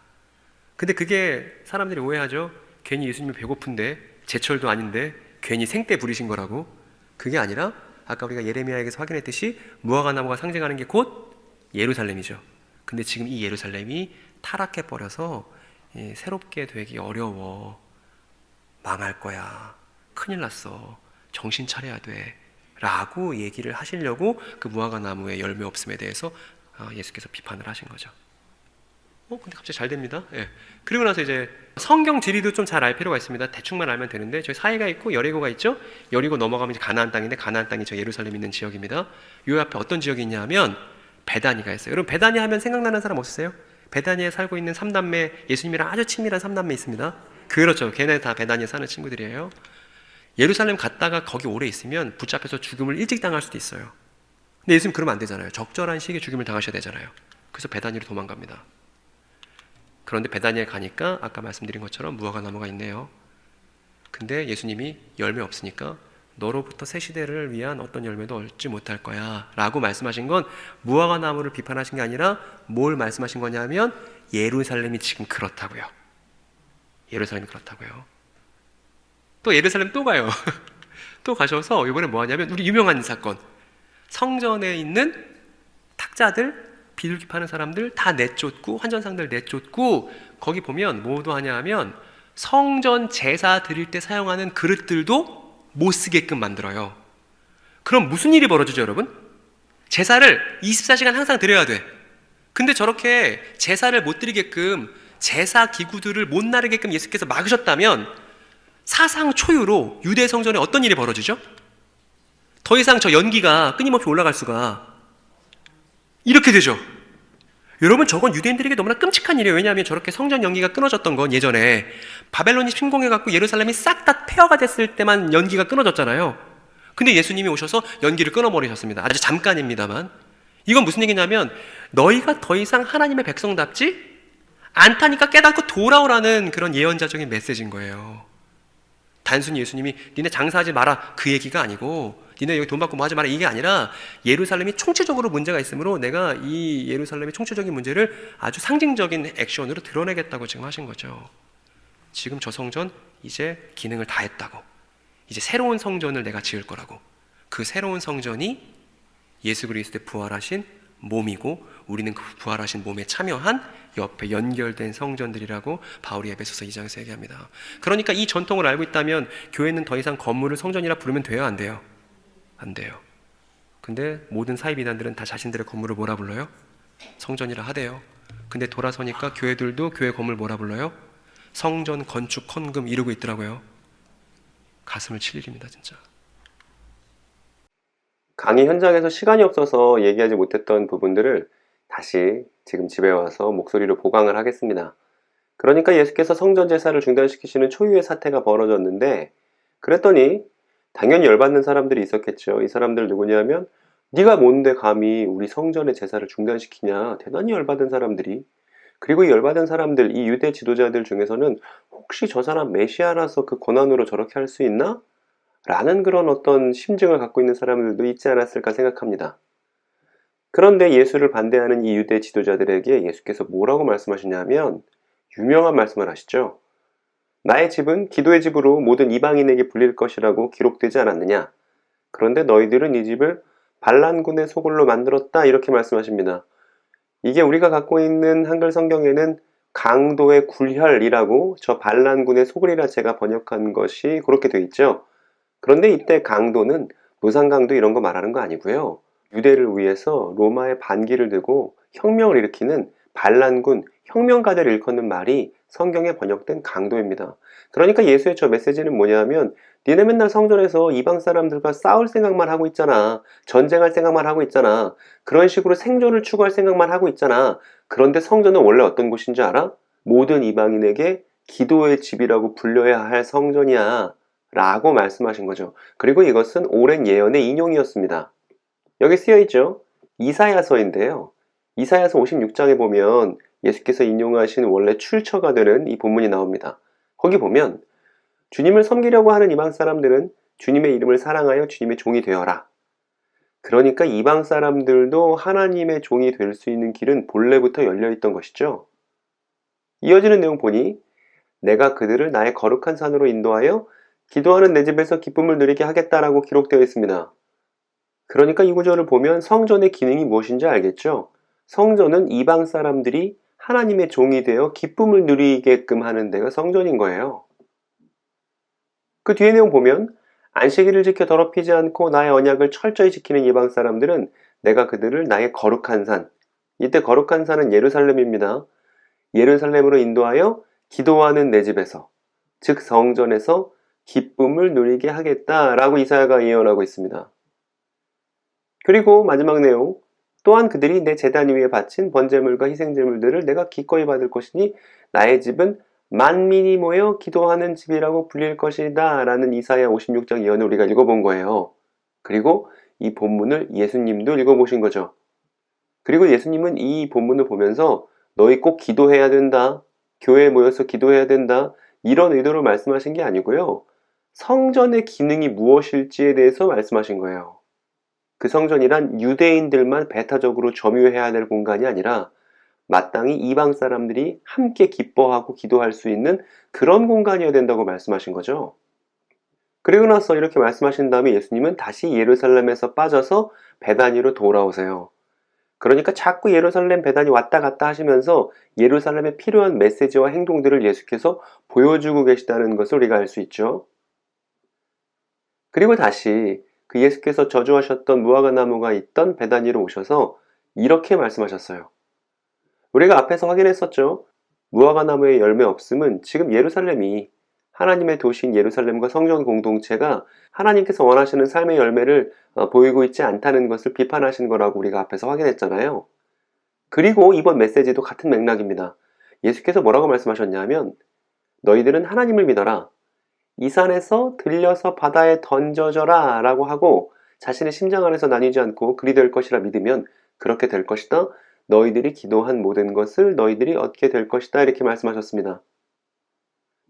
근데 그게 사람들이 오해하죠. 괜히 예수님이 배고픈데, 제철도 아닌데 괜히 생떼 부리신 거라고. 그게 아니라 아까 우리가 예레미야에서 확인했듯이 무화과 나무가 상징하는 게 곧 예루살렘이죠. 근데 지금 이 예루살렘이 타락해버려서 새롭게 되기 어려워. 망할 거야. 큰일 났어. 정신 차려야 돼. 라고 얘기를 하시려고 그 무화과 나무의 열매 없음에 대해서 예수께서 비판을 하신 거죠. 근데 갑자기 잘 됩니다. 예. 그리고 나서 이제 성경 지리도 좀 잘 알 필요가 있습니다. 대충만 알면 되는데, 저희 사이가 있고 여리고가 있죠. 여리고 넘어가면 이제 가나안 땅인데, 가나안 땅이 저 예루살렘 있는 지역입니다. 요 앞에 어떤 지역이 있냐면 베다니가 있어요. 여러분 베다니 하면 생각나는 사람 없으세요? 베다니에 살고 있는 3남매, 예수님이랑 아주 친밀한 3남매 있습니다. 그렇죠. 걔네 다 베다니에 사는 친구들이에요. 예루살렘 갔다가 거기 오래 있으면 붙잡혀서 죽음을 일찍 당할 수도 있어요. 근데 예수님 그러면 안 되잖아요. 적절한 시기에 죽음을 당하셔야 되잖아요. 그래서 베다니로 도망갑니다. 그런데 베다니에 가니까 아까 말씀드린 것처럼 무화과 나무가 있네요. 근데 예수님이 열매 없으니까 너로부터 새 시대를 위한 어떤 열매도 얻지 못할 거야 라고 말씀하신 건 무화과 나무를 비판하신 게 아니라 뭘 말씀하신 거냐면 예루살렘이 지금 그렇다고요. 예루살렘이 그렇다고요. 또 예루살렘 또 가요. 또 가셔서 이번에 뭐 하냐면, 우리 유명한 사건, 성전에 있는 탁자들, 비둘기 파는 사람들 다 내쫓고, 환전상들 내쫓고, 거기 보면 뭐도 하냐 하면 성전 제사 드릴 때 사용하는 그릇들도 못 쓰게끔 만들어요. 그럼 무슨 일이 벌어지죠, 여러분? 제사를 24시간 항상 드려야 돼. 근데 저렇게 제사를 못 드리게끔, 제사 기구들을 못 나르게끔 예수께서 막으셨다면 사상 초유로 유대 성전에 어떤 일이 벌어지죠? 더 이상 저 연기가 끊임없이 올라갈 수가 이렇게 되죠. 여러분, 저건 유대인들에게 너무나 끔찍한 일이에요. 왜냐하면 저렇게 성전 연기가 끊어졌던 건 예전에 바벨론이 침공해갖고 예루살렘이 싹 다 폐허가 됐을 때만 연기가 끊어졌잖아요. 근데 예수님이 오셔서 연기를 끊어버리셨습니다. 아주 잠깐입니다만. 이건 무슨 얘기냐면, 너희가 더 이상 하나님의 백성답지 않다니까 깨닫고 돌아오라는 그런 예언자적인 메시지인 거예요. 단순히 예수님이 니네 장사하지 마라 그 얘기가 아니고, 니네 여기 돈 받고 뭐 하지 마라 이게 아니라, 예루살렘이 총체적으로 문제가 있으므로 내가 이 예루살렘의 총체적인 문제를 아주 상징적인 액션으로 드러내겠다고 지금 하신 거죠. 지금 저 성전 이제 기능을 다 했다고, 이제 새로운 성전을 내가 지을 거라고. 그 새로운 성전이 예수 그리스도의 부활하신 몸이고, 우리는 그 부활하신 몸에 참여한 옆에 연결된 성전들이라고 바울이 에베소서 2장에서 얘기합니다. 그러니까 이 전통을 알고 있다면 교회는 더 이상 건물을 성전이라 부르면 돼요, 안 돼요? 안 돼요. 근데 모든 사이비단들은 다 자신들의 건물을 뭐라 불러요? 성전이라 하대요. 근데 돌아서니까 교회들도 교회 건물 뭐라 불러요? 성전 건축 헌금 이러고 있더라고요. 가슴을 칠 일입니다, 진짜. 강의 현장에서 시간이 없어서 얘기하지 못했던 부분들을 다시 지금 집에 와서 목소리로 보강을 하겠습니다. 그러니까 예수께서 성전 제사를 중단시키시는 초유의 사태가 벌어졌는데, 그랬더니 당연히 열받는 사람들이 있었겠죠. 이 사람들 누구냐면, 네가 뭔데 감히 우리 성전의 제사를 중단시키냐. 대단히 열받은 사람들이. 그리고 이 열받은 사람들, 이 유대 지도자들 중에서는 혹시 저 사람 메시아라서 그 고난으로 저렇게 할 수 있나? 라는 그런 어떤 심증을 갖고 있는 사람들도 있지 않았을까 생각합니다. 그런데 예수를 반대하는 이 유대 지도자들에게 예수께서 뭐라고 말씀하시냐면 유명한 말씀을 하시죠. 나의 집은 기도의 집으로 모든 이방인에게 불릴 것이라고 기록되지 않았느냐? 그런데 너희들은 이 집을 반란군의 소굴로 만들었다 이렇게 말씀하십니다. 이게 우리가 갖고 있는 한글 성경에는 강도의 굴혈이라고 저 반란군의 소굴이라 제가 번역한 것이 그렇게 되어 있죠. 그런데 이때 강도는 노상강도 이런 거 말하는 거 아니고요. 유대를 위해서 로마의 반기를 들고 혁명을 일으키는 반란군, 혁명가들을 일컫는 말이 성경에 번역된 강도입니다. 그러니까 예수의 저 메시지는 뭐냐면 니네 맨날 성전에서 이방 사람들과 싸울 생각만 하고 있잖아. 전쟁할 생각만 하고 있잖아. 그런 식으로 생존을 추구할 생각만 하고 있잖아. 그런데 성전은 원래 어떤 곳인 줄 알아? 모든 이방인에게 기도의 집이라고 불려야 할 성전이야. 라고 말씀하신 거죠. 그리고 이것은 오랜 예언의 인용이었습니다. 여기 쓰여있죠. 이사야서인데요. 이사야서 56장에 보면 예수께서 인용하신 원래 출처가 되는 이 본문이 나옵니다. 거기 보면 주님을 섬기려고 하는 이방 사람들은 주님의 이름을 사랑하여 주님의 종이 되어라. 그러니까 이방 사람들도 하나님의 종이 될 수 있는 길은 본래부터 열려있던 것이죠. 이어지는 내용 보니 내가 그들을 나의 거룩한 산으로 인도하여 기도하는 내 집에서 기쁨을 누리게 하겠다라고 기록되어 있습니다. 그러니까 이 구절을 보면 성전의 기능이 무엇인지 알겠죠? 성전은 이방 사람들이 하나님의 종이 되어 기쁨을 누리게끔 하는 데가 성전인 거예요. 그 뒤에 내용 보면 안식일을 지켜 더럽히지 않고 나의 언약을 철저히 지키는 이방 사람들은 내가 그들을 나의 거룩한 산, 이때 거룩한 산은 예루살렘입니다. 예루살렘으로 인도하여 기도하는 내 집에서, 즉 성전에서 기쁨을 누리게 하겠다라고 이사야가 예언하고 있습니다. 그리고 마지막 내용, 또한 그들이 내 제단 위에 바친 번제물과 희생제물들을 내가 기꺼이 받을 것이니 나의 집은 만민이 모여 기도하는 집이라고 불릴 것이다 라는 이사야 56장 예언을 우리가 읽어본 거예요. 그리고 이 본문을 예수님도 읽어보신 거죠. 그리고 예수님은 이 본문을 보면서 너희 꼭 기도해야 된다, 교회에 모여서 기도해야 된다, 이런 의도로 말씀하신 게 아니고요. 성전의 기능이 무엇일지에 대해서 말씀하신 거예요. 그 성전이란 유대인들만 배타적으로 점유해야 될 공간이 아니라 마땅히 이방 사람들이 함께 기뻐하고 기도할 수 있는 그런 공간이어야 된다고 말씀하신 거죠. 그리고 나서 이렇게 말씀하신 다음에 예수님은 다시 예루살렘에서 빠져서 베다니로 돌아오세요. 그러니까 자꾸 예루살렘 베다니 왔다 갔다 하시면서 예루살렘에 필요한 메시지와 행동들을 예수께서 보여주고 계시다는 것을 우리가 알 수 있죠. 그리고 다시 그 예수께서 저주하셨던 무화과 나무가 있던 베다니로 오셔서 이렇게 말씀하셨어요. 우리가 앞에서 확인했었죠. 무화과 나무의 열매 없음은 지금 예루살렘이 하나님의 도시인 예루살렘과 성전 공동체가 하나님께서 원하시는 삶의 열매를 보이고 있지 않다는 것을 비판하신 거라고 우리가 앞에서 확인했잖아요. 그리고 이번 메시지도 같은 맥락입니다. 예수께서 뭐라고 말씀하셨냐면 너희들은 하나님을 믿어라. 이 산에서 들려서 바다에 던져져라 라고 하고 자신의 심장 안에서 나뉘지 않고 그리 될 것이라 믿으면 그렇게 될 것이다. 너희들이 기도한 모든 것을 너희들이 얻게 될 것이다 이렇게 말씀하셨습니다.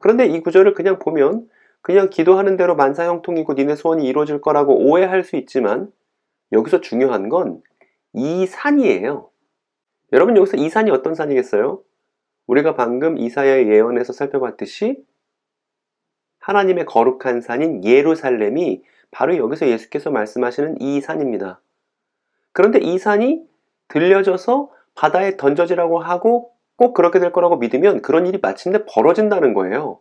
그런데 이 구절을 그냥 보면 그냥 기도하는 대로 만사형통이고 니네 소원이 이루어질 거라고 오해할 수 있지만 여기서 중요한 건 이 산이에요. 여러분 여기서 이 산이 어떤 산이겠어요? 우리가 방금 이사야의 예언에서 살펴봤듯이 하나님의 거룩한 산인 예루살렘이 바로 여기서 예수께서 말씀하시는 이 산입니다. 그런데 이 산이 들려져서 바다에 던져지라고 하고 꼭 그렇게 될 거라고 믿으면 그런 일이 마침내 벌어진다는 거예요.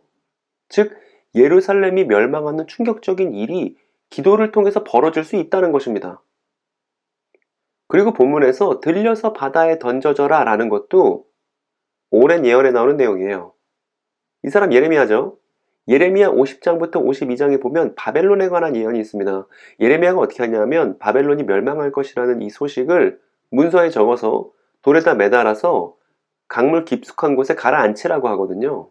즉 예루살렘이 멸망하는 충격적인 일이 기도를 통해서 벌어질 수 있다는 것입니다. 그리고 본문에서 들려서 바다에 던져져라 라는 것도 오랜 예언에 나오는 내용이에요. 이 사람 예레미야죠. 예레미야 50장부터 52장에 보면 바벨론에 관한 예언이 있습니다. 예레미야가 어떻게 하냐면 바벨론이 멸망할 것이라는 이 소식을 문서에 적어서 돌에다 매달아서 강물 깊숙한 곳에 가라앉히라고 하거든요.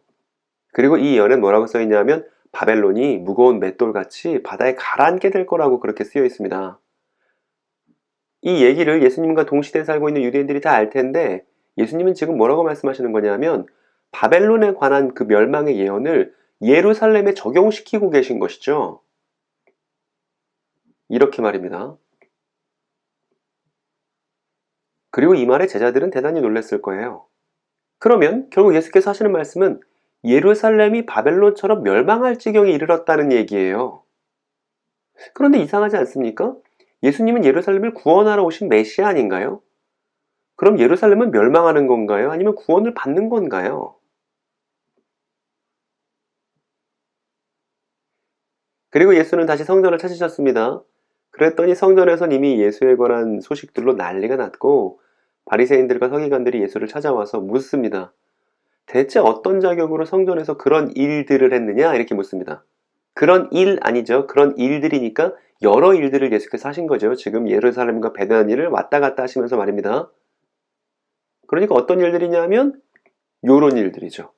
그리고 이 예언에 뭐라고 써있냐면 바벨론이 무거운 맷돌같이 바다에 가라앉게 될 거라고 그렇게 쓰여 있습니다. 이 얘기를 예수님과 동시대에 살고 있는 유대인들이 다 알 텐데 예수님은 지금 뭐라고 말씀하시는 거냐면 바벨론에 관한 그 멸망의 예언을 예루살렘에 적용시키고 계신 것이죠. 이렇게 말입니다. 그리고 이 말에 제자들은 대단히 놀랐을 거예요. 그러면 결국 예수께서 하시는 말씀은 예루살렘이 바벨론처럼 멸망할 지경에 이르렀다는 얘기예요. 그런데 이상하지 않습니까? 예수님은 예루살렘을 구원하러 오신 메시아 아닌가요? 그럼 예루살렘은 멸망하는 건가요? 아니면 구원을 받는 건가요? 그리고 예수는 다시 성전을 찾으셨습니다. 그랬더니 성전에선 이미 예수에 관한 소식들로 난리가 났고 바리새인들과 서기관들이 예수를 찾아와서 묻습니다. 대체 어떤 자격으로 성전에서 그런 일들을 했느냐? 이렇게 묻습니다. 그런 일 아니죠. 그런 일들이니까 여러 일들을 예수께서 하신 거죠. 지금 예루살렘과 베드아니를 왔다 갔다 하시면서 말입니다. 그러니까 어떤 일들이냐면 요런 일들이죠.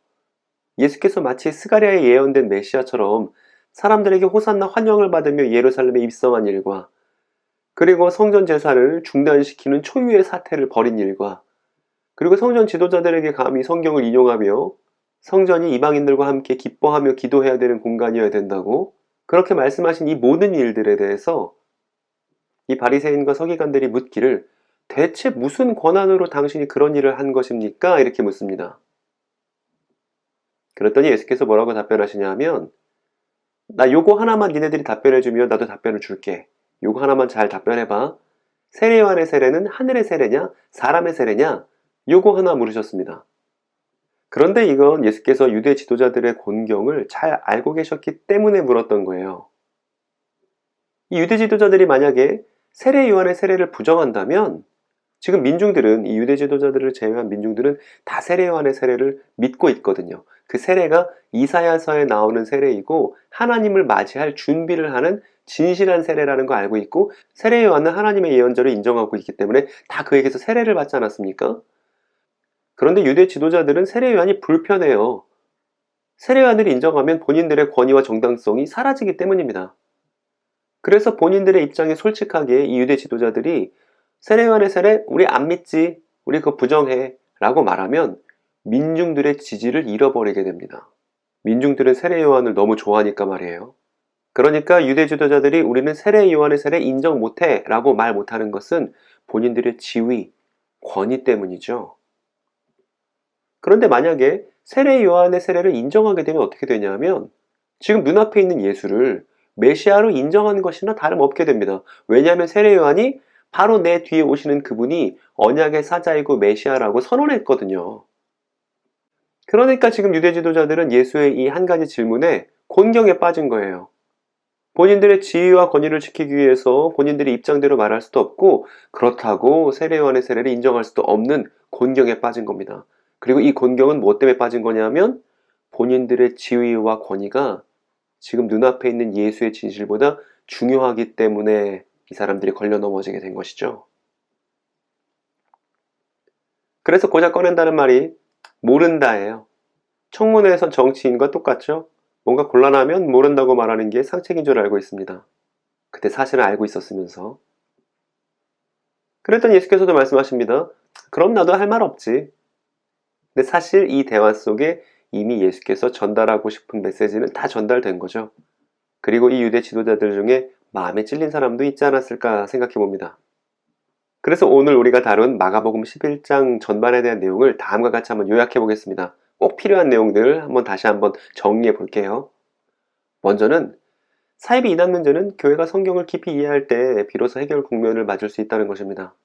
예수께서 마치 스가랴에 예언된 메시아처럼 사람들에게 호산나 환영을 받으며 예루살렘에 입성한 일과 그리고 성전 제사를 중단시키는 초유의 사태를 벌인 일과 그리고 성전 지도자들에게 감히 성경을 인용하며 성전이 이방인들과 함께 기뻐하며 기도해야 되는 공간이어야 된다고 그렇게 말씀하신 이 모든 일들에 대해서 이 바리새인과 서기관들이 묻기를 대체 무슨 권한으로 당신이 그런 일을 한 것입니까? 이렇게 묻습니다. 그랬더니 예수께서 뭐라고 답변하시냐 하면 나 요거 하나만 니네들이 답변해주면 나도 답변을 줄게. 요거 하나만 잘 답변해봐. 세례 요한의 세례는 하늘의 세례냐? 사람의 세례냐? 요거 하나 물으셨습니다. 그런데 이건 예수께서 유대 지도자들의 곤경을 잘 알고 계셨기 때문에 물었던 거예요. 이 유대 지도자들이 만약에 세례 요한의 세례를 부정한다면 지금 민중들은 이 유대 지도자들을 제외한 민중들은 다 세례 요한의 세례를 믿고 있거든요. 그 세례가 이사야서에 나오는 세례이고 하나님을 맞이할 준비를 하는 진실한 세례라는 거 알고 있고 세례 요한은 하나님의 예언자를 인정하고 있기 때문에 다 그에게서 세례를 받지 않았습니까? 그런데 유대 지도자들은 세례 요한이 불편해요. 세례 요한을 인정하면 본인들의 권위와 정당성이 사라지기 때문입니다. 그래서 본인들의 입장에 솔직하게 이 유대 지도자들이 세례 요한의 세례 우리 안 믿지 우리 그거 부정해 라고 말하면 민중들의 지지를 잃어버리게 됩니다. 민중들은 세례 요한을 너무 좋아하니까 말이에요. 그러니까 유대 지도자들이 우리는 세례 요한의 세례 인정 못해 라고 말 못하는 것은 본인들의 지위, 권위 때문이죠. 그런데 만약에 세례 요한의 세례를 인정하게 되면 어떻게 되냐면 지금 눈앞에 있는 예수를 메시아로 인정하는 것이나 다름없게 됩니다. 왜냐하면 세례 요한이 바로 내 뒤에 오시는 그분이 언약의 사자이고 메시아라고 선언했거든요. 그러니까 지금 유대 지도자들은 예수의 이 한 가지 질문에 곤경에 빠진 거예요. 본인들의 지위와 권위를 지키기 위해서 본인들의 입장대로 말할 수도 없고 그렇다고 세례 요한의 세례를 인정할 수도 없는 곤경에 빠진 겁니다. 그리고 이 곤경은 뭐 때문에 빠진 거냐면 본인들의 지위와 권위가 지금 눈앞에 있는 예수의 진실보다 중요하기 때문에 이 사람들이 걸려 넘어지게 된 것이죠. 그래서 고작 꺼낸다는 말이 모른다예요. 청문회에선 정치인과 똑같죠? 뭔가 곤란하면 모른다고 말하는 게 상책인 줄 알고 있습니다. 그때 사실은 알고 있었으면서. 그랬더니 예수께서도 말씀하십니다. 그럼 나도 할 말 없지. 근데 사실 이 대화 속에 이미 예수께서 전달하고 싶은 메시지는 다 전달된 거죠. 그리고 이 유대 지도자들 중에 마음에 찔린 사람도 있지 않았을까 생각해 봅니다. 그래서 오늘 우리가 다룬 마가복음 11장 전반에 대한 내용을 다음과 같이 한번 요약해 보겠습니다. 꼭 필요한 내용들 다시 한번 정리해 볼게요. 먼저는 사이비 이단 문제는 교회가 성경을 깊이 이해할 때 비로소 해결 국면을 맞을 수 있다는 것입니다.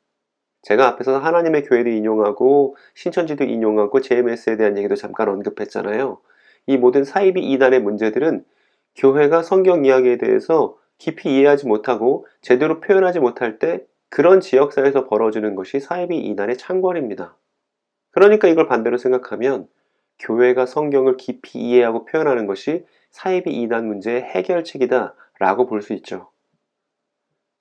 제가 앞에서 하나님의 교회도 인용하고 신천지도 인용하고 JMS에 대한 얘기도 잠깐 언급했잖아요. 이 모든 사이비 이단의 문제들은 교회가 성경 이야기에 대해서 깊이 이해하지 못하고 제대로 표현하지 못할 때 그런 지역사회에서 벌어지는 것이 사이비 이단의 창궐입니다. 그러니까 이걸 반대로 생각하면 교회가 성경을 깊이 이해하고 표현하는 것이 사이비 이단 문제의 해결책이다 라고 볼 수 있죠.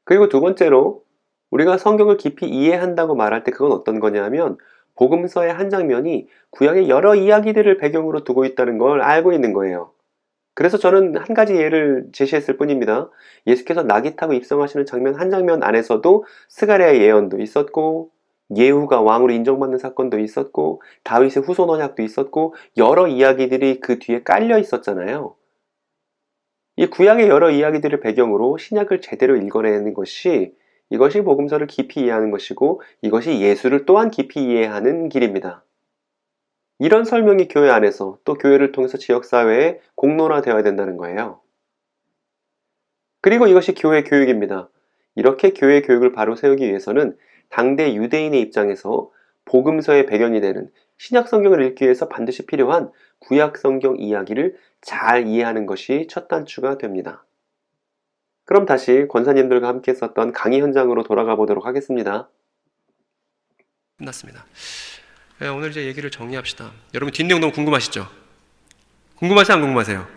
그리고 두 번째로 우리가 성경을 깊이 이해한다고 말할 때 그건 어떤 거냐면 복음서의 한 장면이 구약의 여러 이야기들을 배경으로 두고 있다는 걸 알고 있는 거예요. 그래서 저는 한 가지 예를 제시했을 뿐입니다. 예수께서 낙이 타고 입성하시는 장면 한 장면 안에서도 스가랴의 예언도 있었고 예후가 왕으로 인정받는 사건도 있었고 다윗의 후손 언약도 있었고 여러 이야기들이 그 뒤에 깔려 있었잖아요. 이 구약의 여러 이야기들을 배경으로 신약을 제대로 읽어내는 것이 이것이 복음서를 깊이 이해하는 것이고 이것이 예수를 또한 깊이 이해하는 길입니다. 이런 설명이 교회 안에서 또 교회를 통해서 지역사회에 공론화되어야 된다는 거예요. 그리고 이것이 교회 교육입니다. 이렇게 교회 교육을 바로 세우기 위해서는 당대 유대인의 입장에서 복음서의 배경이 되는 신약 성경을 읽기 위해서 반드시 필요한 구약 성경 이야기를 잘 이해하는 것이 첫 단추가 됩니다. 그럼 다시 권사님들과 함께 썼던 강의 현장으로 돌아가 보도록 하겠습니다. 끝났습니다. 오늘 이제 얘기를 정리합시다. 여러분 뒷내용 너무 궁금하시죠? 궁금하세요? 안 궁금하세요?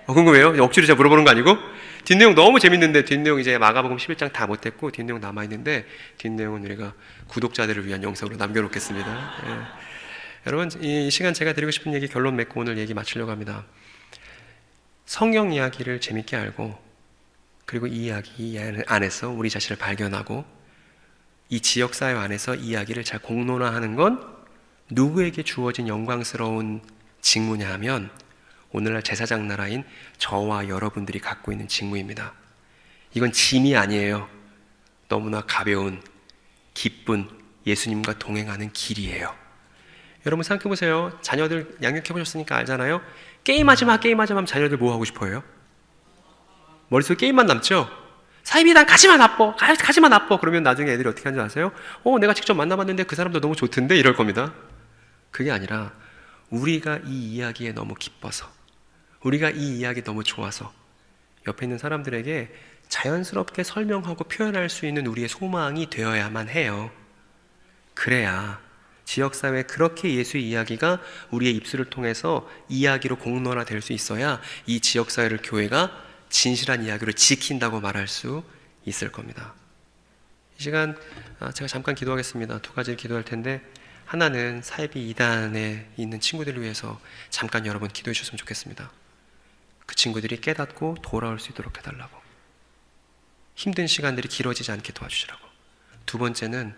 궁금해요? 억지로 제가 물어보는 거 아니고? 뒷내용 너무 재밌는데 뒷내용 이제 마가복음 11장 다 못했고 뒷내용 남아있는데 뒷내용은 우리가 구독자들을 위한 영상으로 남겨놓겠습니다. 예. 여러분 이 시간 제가 드리고 싶은 얘기 결론 맺고 오늘 얘기 마치려고 합니다. 성경 이야기를 재밌게 알고 그리고 이 이야기 안에서 우리 자신을 발견하고 이 지역사회 안에서 이야기를 잘 공론화하는 건 누구에게 주어진 영광스러운 직무냐 하면 오늘날 제사장 나라인 저와 여러분들이 갖고 있는 직무입니다. 이건 짐이 아니에요. 너무나 가벼운 기쁜 예수님과 동행하는 길이에요. 여러분 생각해 보세요. 자녀들 양육해 보셨으니까 알잖아요. 게임하지 마 하면 자녀들 뭐 하고 싶어요? 머릿속에 게임만 남죠? 사이비 난 가지마 나빠 그러면 나중에 애들이 어떻게 하는지 아세요? 내가 직접 만나봤는데 그 사람도 너무 좋던데 이럴 겁니다. 그게 아니라 우리가 이 이야기에 너무 기뻐서 우리가 이 이야기 너무 좋아서 옆에 있는 사람들에게 자연스럽게 설명하고 표현할 수 있는 우리의 소망이 되어야만 해요. 그래야 지역사회에 그렇게 예수의 이야기가 우리의 입술을 통해서 이야기로 공론화될 수 있어야 이 지역사회를 교회가 진실한 이야기로 지킨다고 말할 수 있을 겁니다. 이 시간 제가 잠깐 기도하겠습니다. 두 가지를 기도할 텐데 하나는 사이비 2단에 있는 친구들을 위해서 잠깐 여러분 기도해 주셨으면 좋겠습니다. 그 친구들이 깨닫고 돌아올 수 있도록 해달라고, 힘든 시간들이 길어지지 않게 도와주시라고. 두 번째는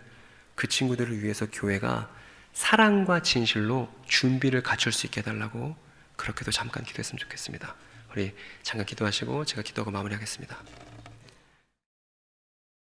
그 친구들을 위해서 교회가 사랑과 진실로 준비를 갖출 수 있게 해달라고, 그렇게도 잠깐 기도했으면 좋겠습니다. 우리 잠깐 기도하시고 제가 기도하고 마무리하겠습니다.